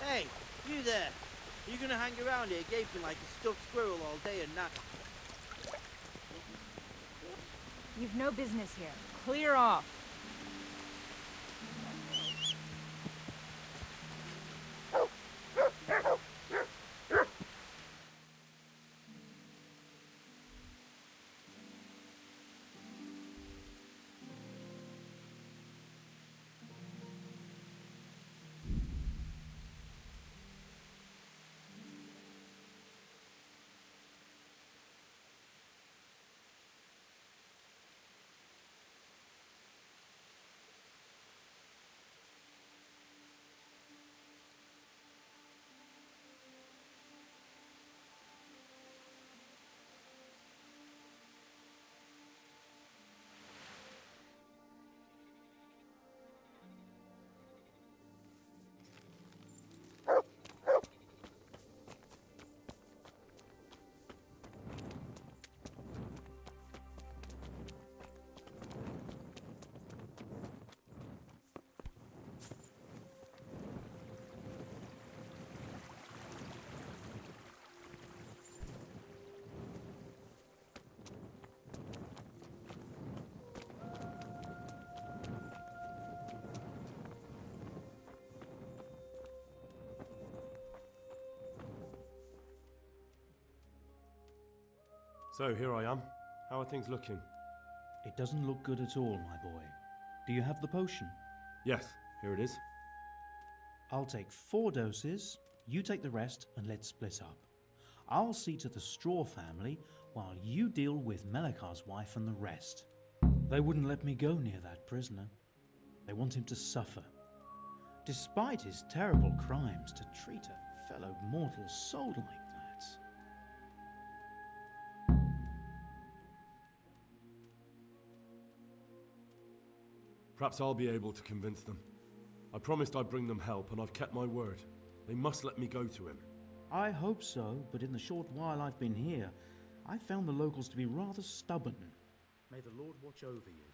Hey, you there! You gonna hang around here gaping like a stuffed squirrel all day and night? You've no business here. Clear off. So, here I am. How are things looking? It doesn't look good at all, my boy. Do you have the potion? Yes, here it is. I'll take 4 doses, you take the rest, and let's split up. I'll see to the Straw family while you deal with Melikar's wife and the rest. They wouldn't let me go near that prisoner. They want him to suffer. Despite his terrible crimes, to treat a fellow mortal soul like that. Perhaps I'll be able to convince them. I promised I'd bring them help, and I've kept my word. They must let me go to him. I hope so, but in the short while I've been here, I've found the locals to be rather stubborn. May the Lord watch over you.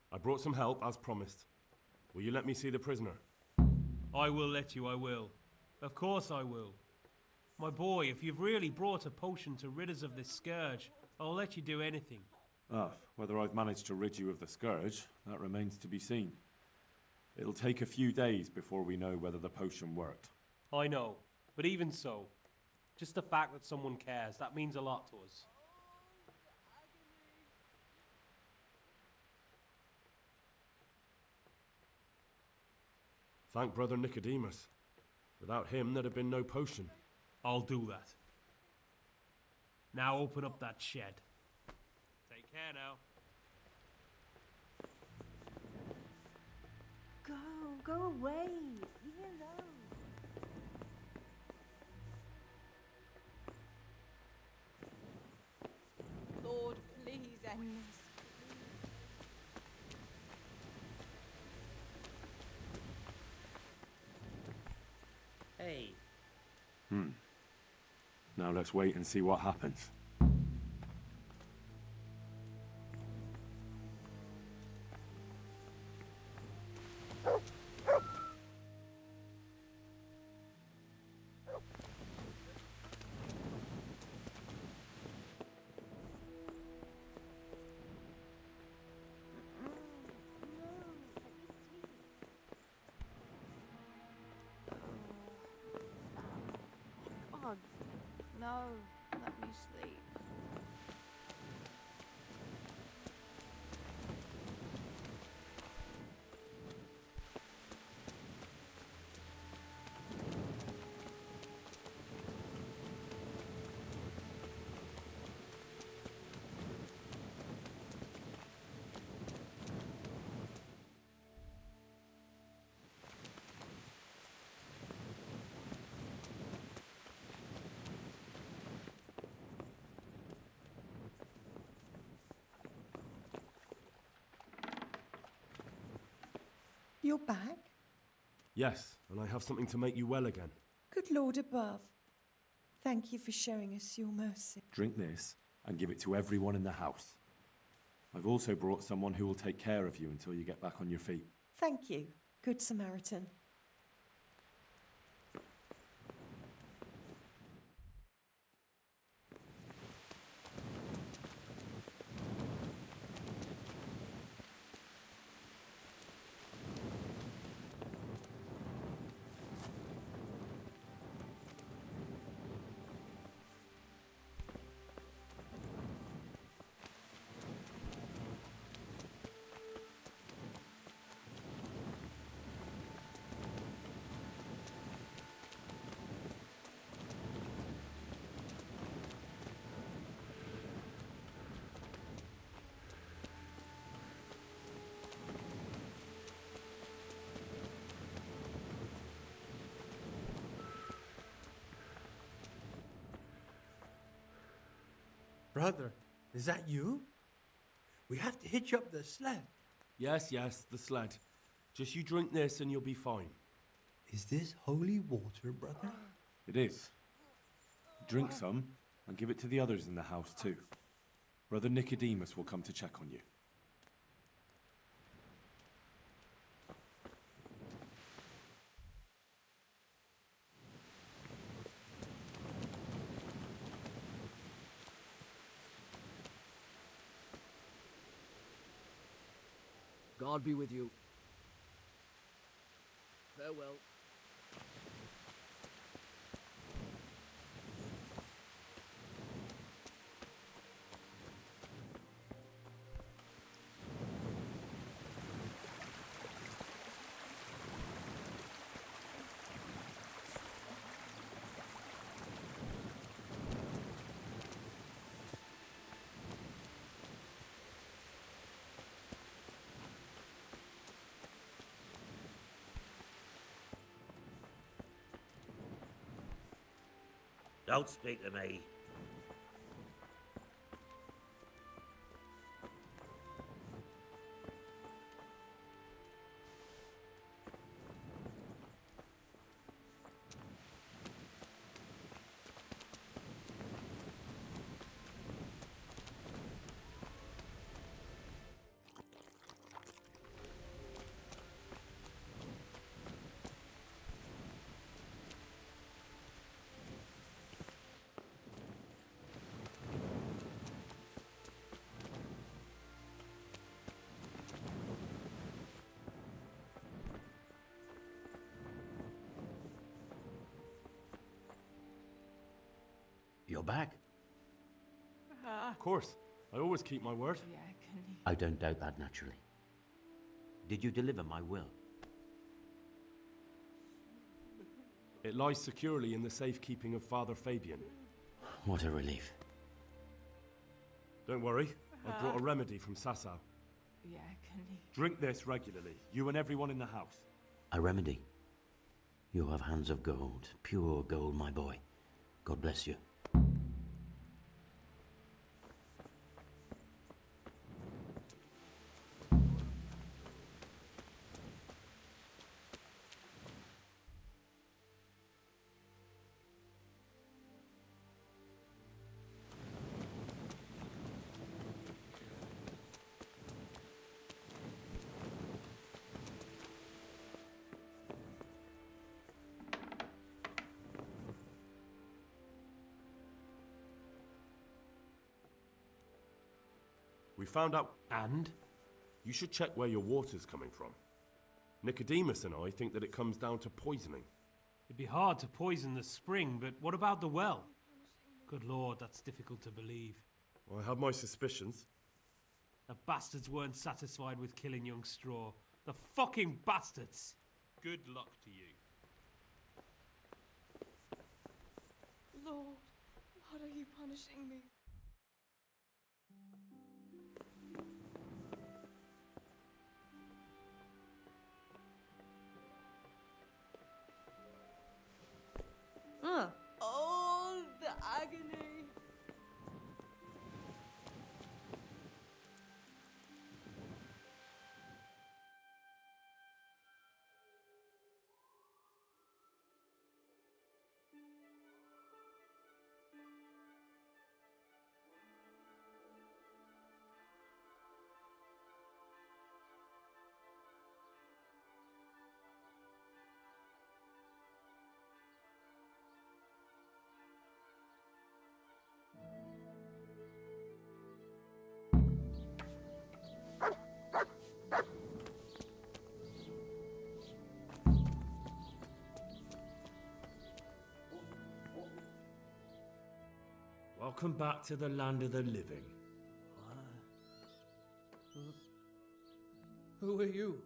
I brought some help, as promised. Will you let me see the prisoner? I will let you, I will. Of course I will. My boy, if you've really brought a potion to rid us of this scourge, I'll let you do anything. Whether I've managed to rid you of the scourge, that remains to be seen. It'll take a few days before we know whether the potion worked. I know, but even so, just the fact that someone cares, that means a lot to us. Thank Brother Nicodemus. Without him, there'd have been no potion. I'll do that. Now open up that shed. Take care now. Go away. Leave me alone. Lord, please end this. Hey, Now let's wait and see what happens. God, no, let me sleep. You're back? Yes, and I have something to make you well again. Good Lord above. Thank you for showing us your mercy. Drink this and give it to everyone in the house. I've also brought someone who will take care of you until you get back on your feet. Thank you, Good Samaritan. Brother, is that you? We have to hitch up the sled. Yes, the sled. Just you drink this and you'll be fine. Is this holy water, brother? It is. Drink some and give it to the others in the house too. Brother Nicodemus will come to check on you. God be with you. Farewell. Don't speak to me. back. Of course. I always keep my word. I don't doubt that, naturally. Did you deliver my will? It lies securely in the safekeeping of Father Fabian. What a relief. Don't worry. I brought a remedy from Sasau. Drink this regularly, you and everyone in the house. A remedy? You have hands of gold, pure gold, my boy. God bless you. We found out, and you should check where your water's coming from. Nicodemus and I think that it comes down to poisoning. It'd be hard to poison the spring, but what about the well? Good lord, that's difficult to believe. Well, I have my suspicions. The bastards weren't satisfied with killing young Straw. The fucking bastards! Good luck to you. Lord, what are you punishing me? Oh, the agony. Welcome back to the land of the living. Who are you?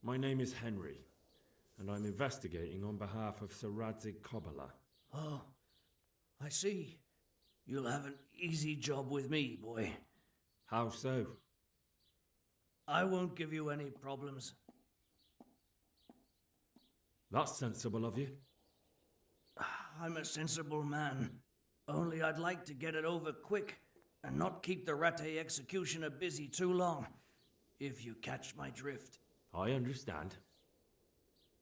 My name is Henry, and I'm investigating on behalf of Sir Radzig Kobyla. Oh, I see. You'll have an easy job with me, boy. How so? I won't give you any problems. That's sensible of you. I'm a sensible man. Only I'd like to get it over quick and not keep the Rattay executioner busy too long, if you catch my drift. I understand.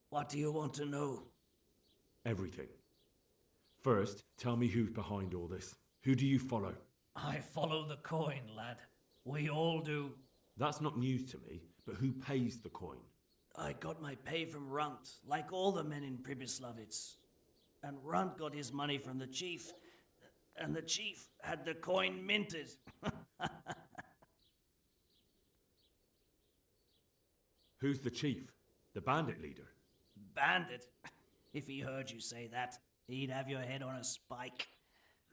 What do you want to know? Everything. First, tell me who's behind all this. Who do you follow? I follow the coin, lad. We all do. That's not news to me, but who pays the coin? I got my pay from Runt, like all the men in Pribyslavitz. And Runt got his money from the chief, and the chief had the coin minted. Who's the chief? The bandit leader? Bandit? If he heard you say that, he'd have your head on a spike.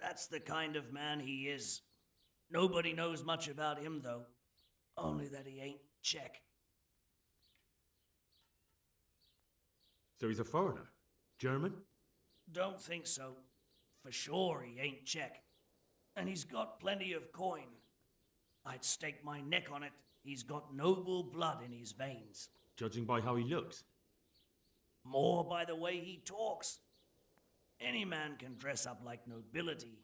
That's the kind of man he is. Nobody knows much about him, though. Only that he ain't Czech. So he's a foreigner? German? Don't think so. For sure he ain't Czech. And he's got plenty of coin. I'd stake my neck on it. He's got noble blood in his veins. Judging by how he looks? More by the way he talks. Any man can dress up like nobility,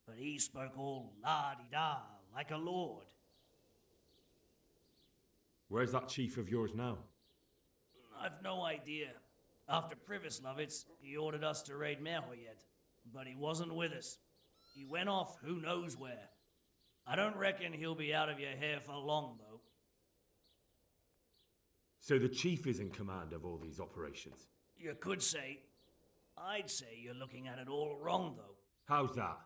but he spoke all la-di-da, like a lord. Where's that chief of yours now? I've no idea. After Pribyslavitz, he ordered us to raid Merhoyed, but he wasn't with us. He went off who knows where. I don't reckon he'll be out of your hair for long, though. So the chief is in command of all these operations? You could say. I'd say you're looking at it all wrong, though. How's that?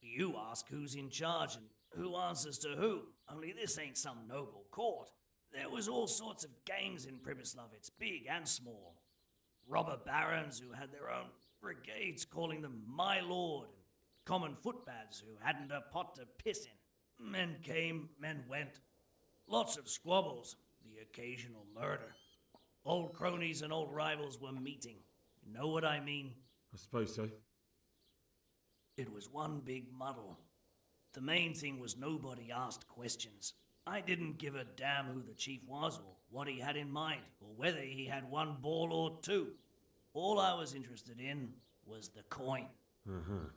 You ask who's in charge and who answers to who, only this ain't some noble court. There was all sorts of gangs in Pribyslavitz, big and small. robber barons who had their own brigades calling them my lord, and common footpads who hadn't a pot to piss in. Men came, men went. Lots of squabbles, the occasional murder. Old cronies and old rivals were meeting. You know what I mean? I suppose so. It was one big muddle. The main thing was nobody asked questions. I didn't give a damn who the chief was, or what he had in mind, or whether he had one ball or two. All I was interested in was the coin. Uh-huh.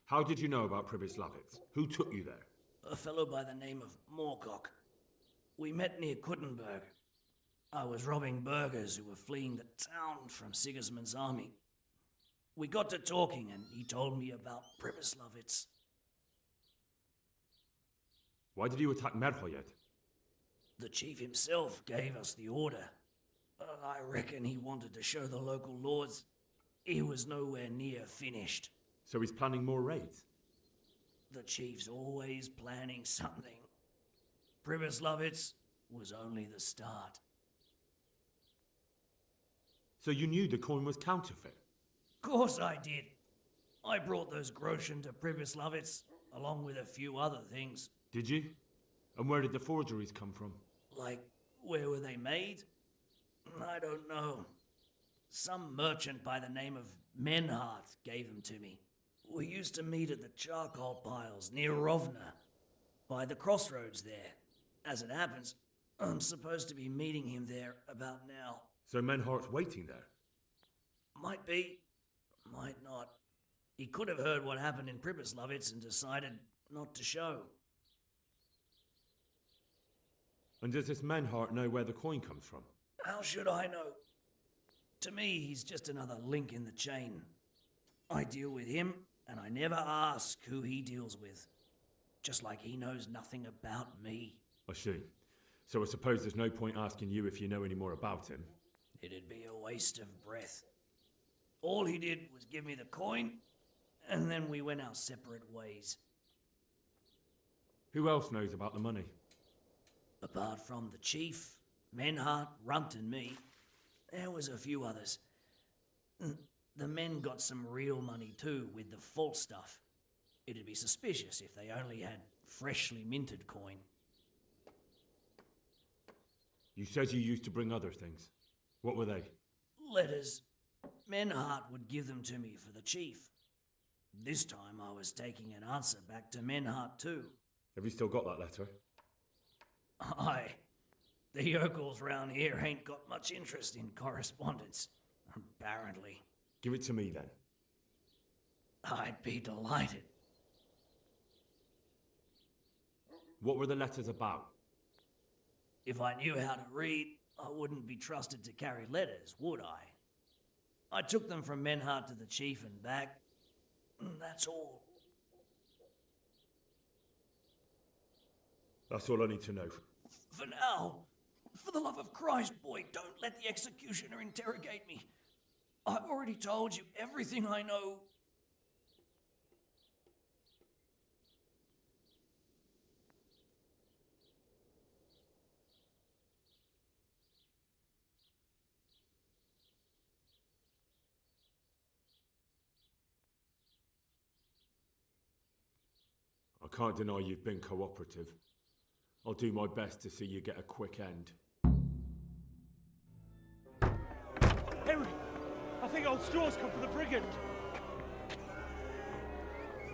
How did you know about Pribyslavitz? Who took you there? A fellow by the name of Moorcock. We met near Kuttenberg. I was robbing burghers who were fleeing the town from Sigismund's army. We got to talking and he told me about Pribyslavitz. Why did you attack Merhoyed? The chief himself gave us the order. I reckon he wanted to show the local lords he was nowhere near finished. So he's planning more raids? The chief's always planning something. Pribyslavitz was only the start. So you knew the coin was counterfeit? Course I did. I brought those groschen to Pribyslavitz, along with a few other things. Did you? And where did the forgeries come from? Like, where were they made? I don't know. Some merchant by the name of Menhart gave them to me. We used to meet at the charcoal piles near Rovna, by the crossroads there. As it happens, I'm supposed to be meeting him there about now. So Menhart's waiting there? Might be, might not. He could have heard what happened in Pribyslavitz and decided not to show. And does this Menhart know where the coin comes from? How should I know? To me, he's just another link in the chain. I deal with him, and I never ask who he deals with. Just like he knows nothing about me. I see. So I suppose there's no point asking you if you know any more about him. It'd be a waste of breath. All he did was give me the coin, and then we went our separate ways. Who else knows about the money? Apart from the chief, Menhart, Runt and me, there was a few others. The men got some real money too, with the false stuff. It'd be suspicious if they only had freshly minted coin. You said you used to bring other things. What were they? Letters. Menhart would give them to me for the chief. This time I was taking an answer back to Menhart too. Have you still got that letter? Aye. The yokels round here ain't got much interest in correspondence, apparently. Give it to me then. I'd be delighted. What were the letters about? If I knew how to read, I wouldn't be trusted to carry letters, would I? I took them from Menhart to the chief and back. That's all. That's all I need to know. For now, for the love of Christ, boy, don't let the executioner interrogate me. I've already told you everything I know. I can't deny you've been cooperative. I'll do my best to see you get a quick end. Henry! I think old Straw's come for the brigand!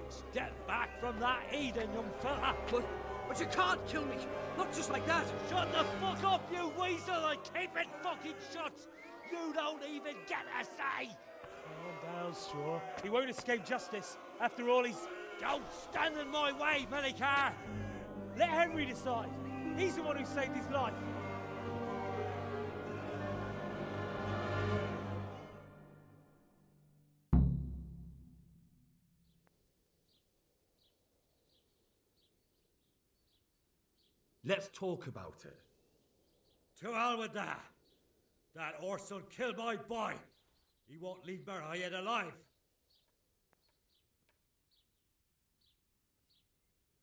Step back from that Eden, young fella! But you can't kill me! Not just like that! Shut the fuck up, you weasel, and keep it fucking shut! You don't even get a say! Calm down, Straw. He won't escape justice. After all, he's... Don't stand in my way, Melikar! Let Henry decide. He's the one who saved his life. Let's talk about it. To hell with that! That Orson killed my boy! He won't leave Merhoyed alive!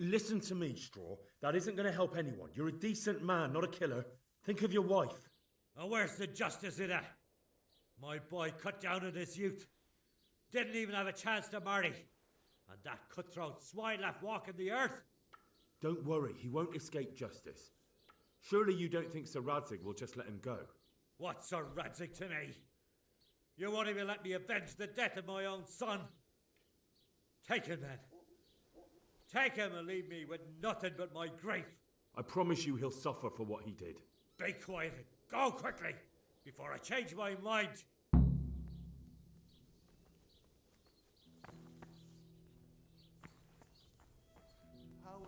Listen to me, Straw. That isn't going to help anyone. You're a decent man, not a killer. Think of your wife. And where's the justice in that? My boy cut down on his youth. Didn't even have a chance to marry. And that cutthroat swine left walking the earth. Don't worry, he won't escape justice. Surely you don't think Sir Radzig will just let him go? What's Sir Radzig to me? You won't even let me avenge the death of my own son. Take him then. Take him and leave me with nothing but my grief. I promise you he'll suffer for what he did. Be quiet and go quickly before I change my mind. How are you?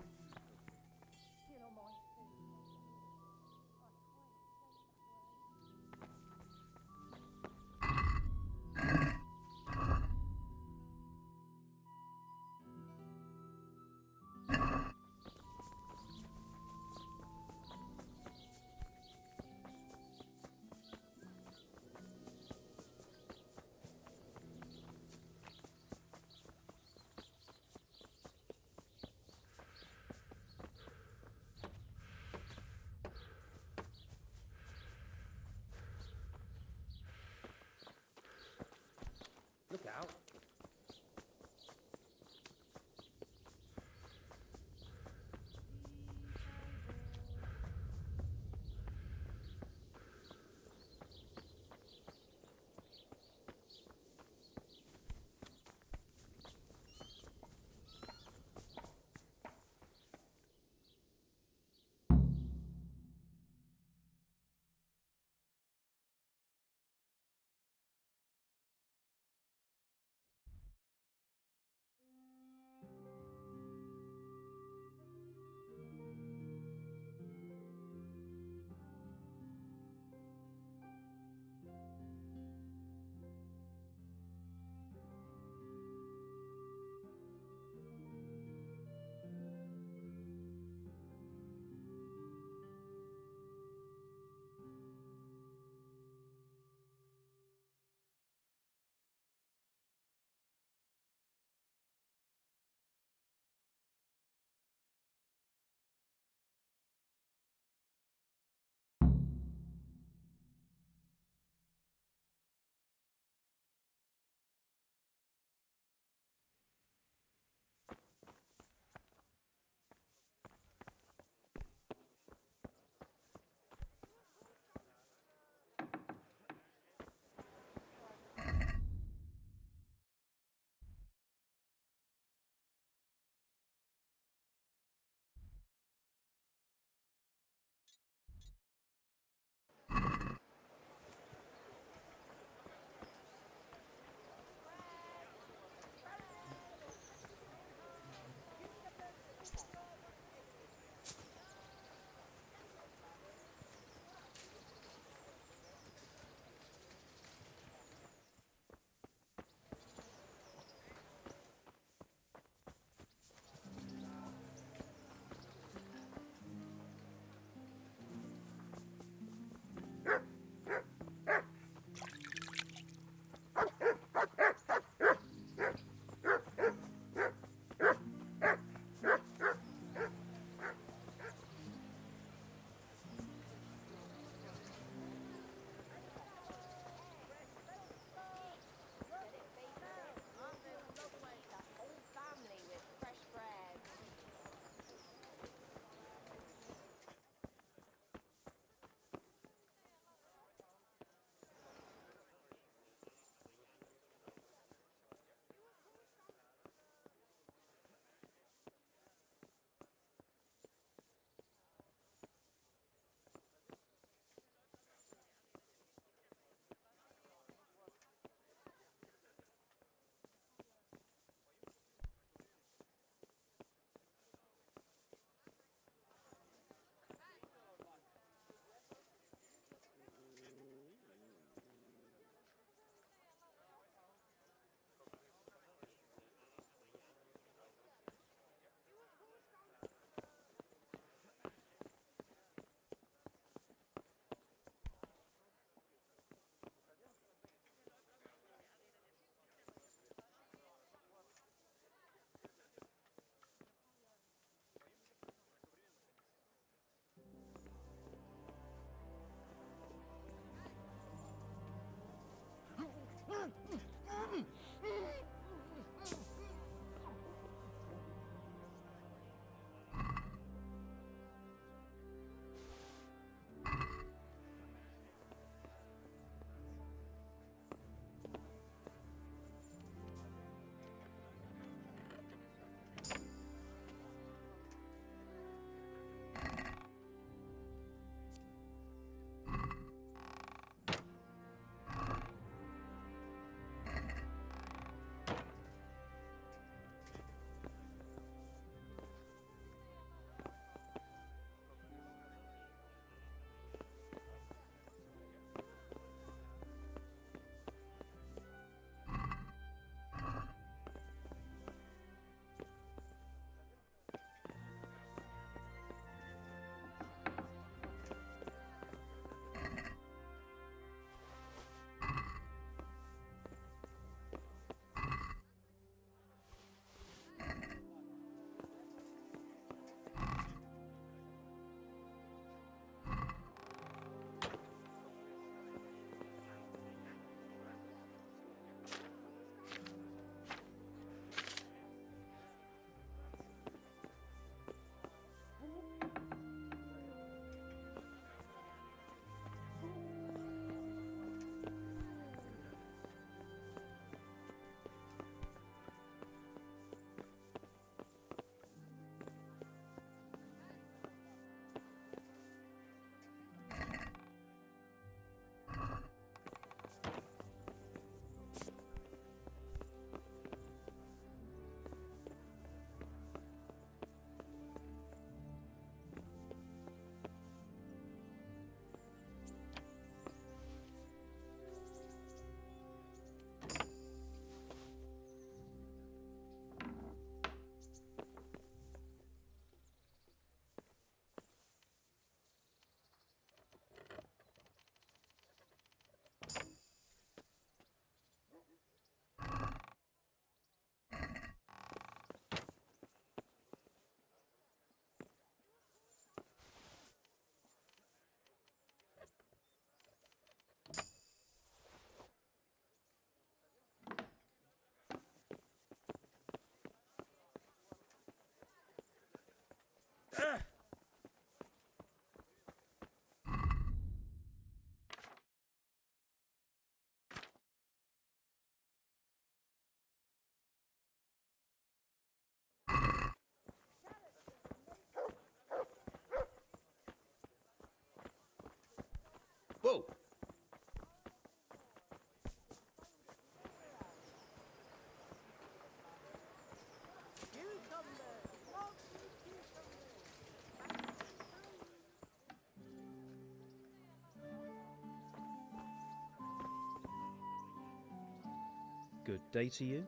Good day to you.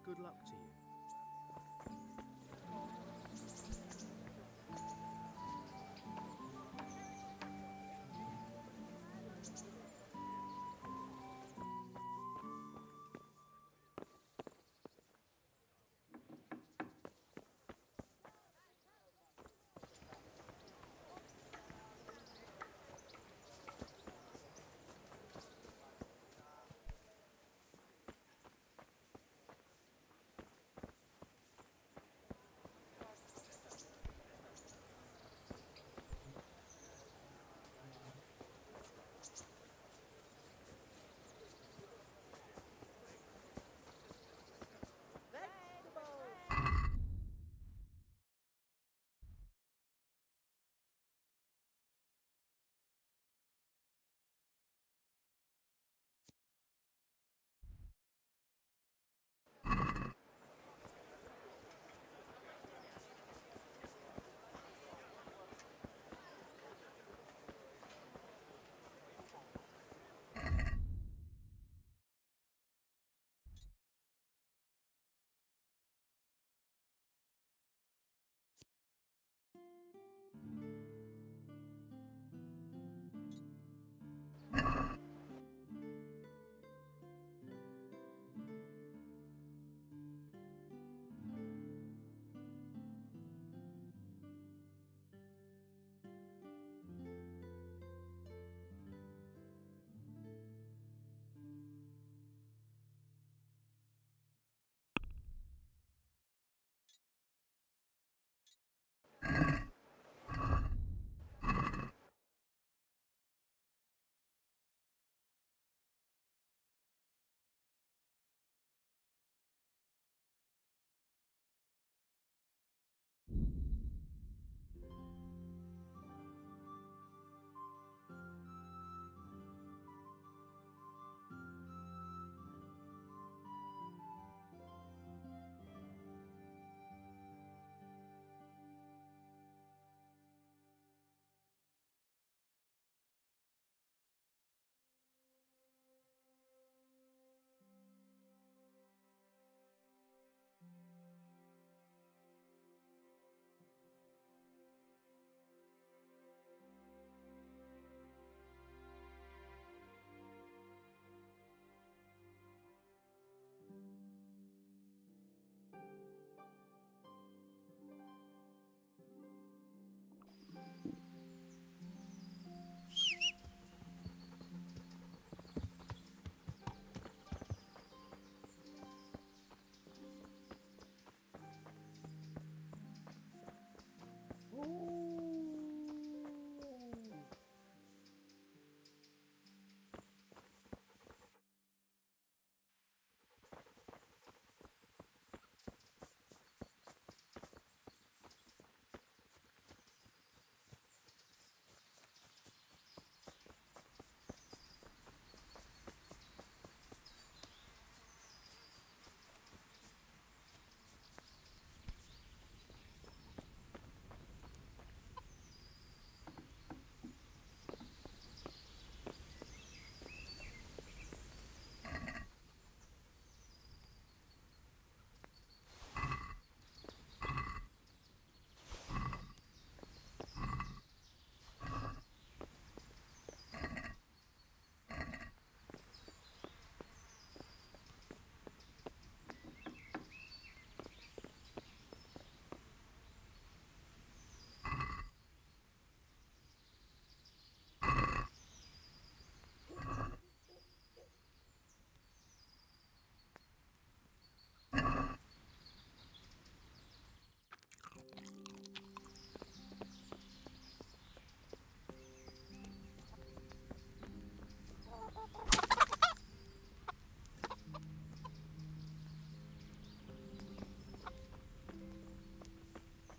Good luck to you.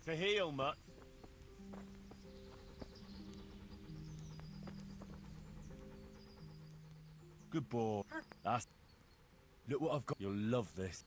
To heal, Mutt. Good boy. That's... Look what I've got. You'll love this.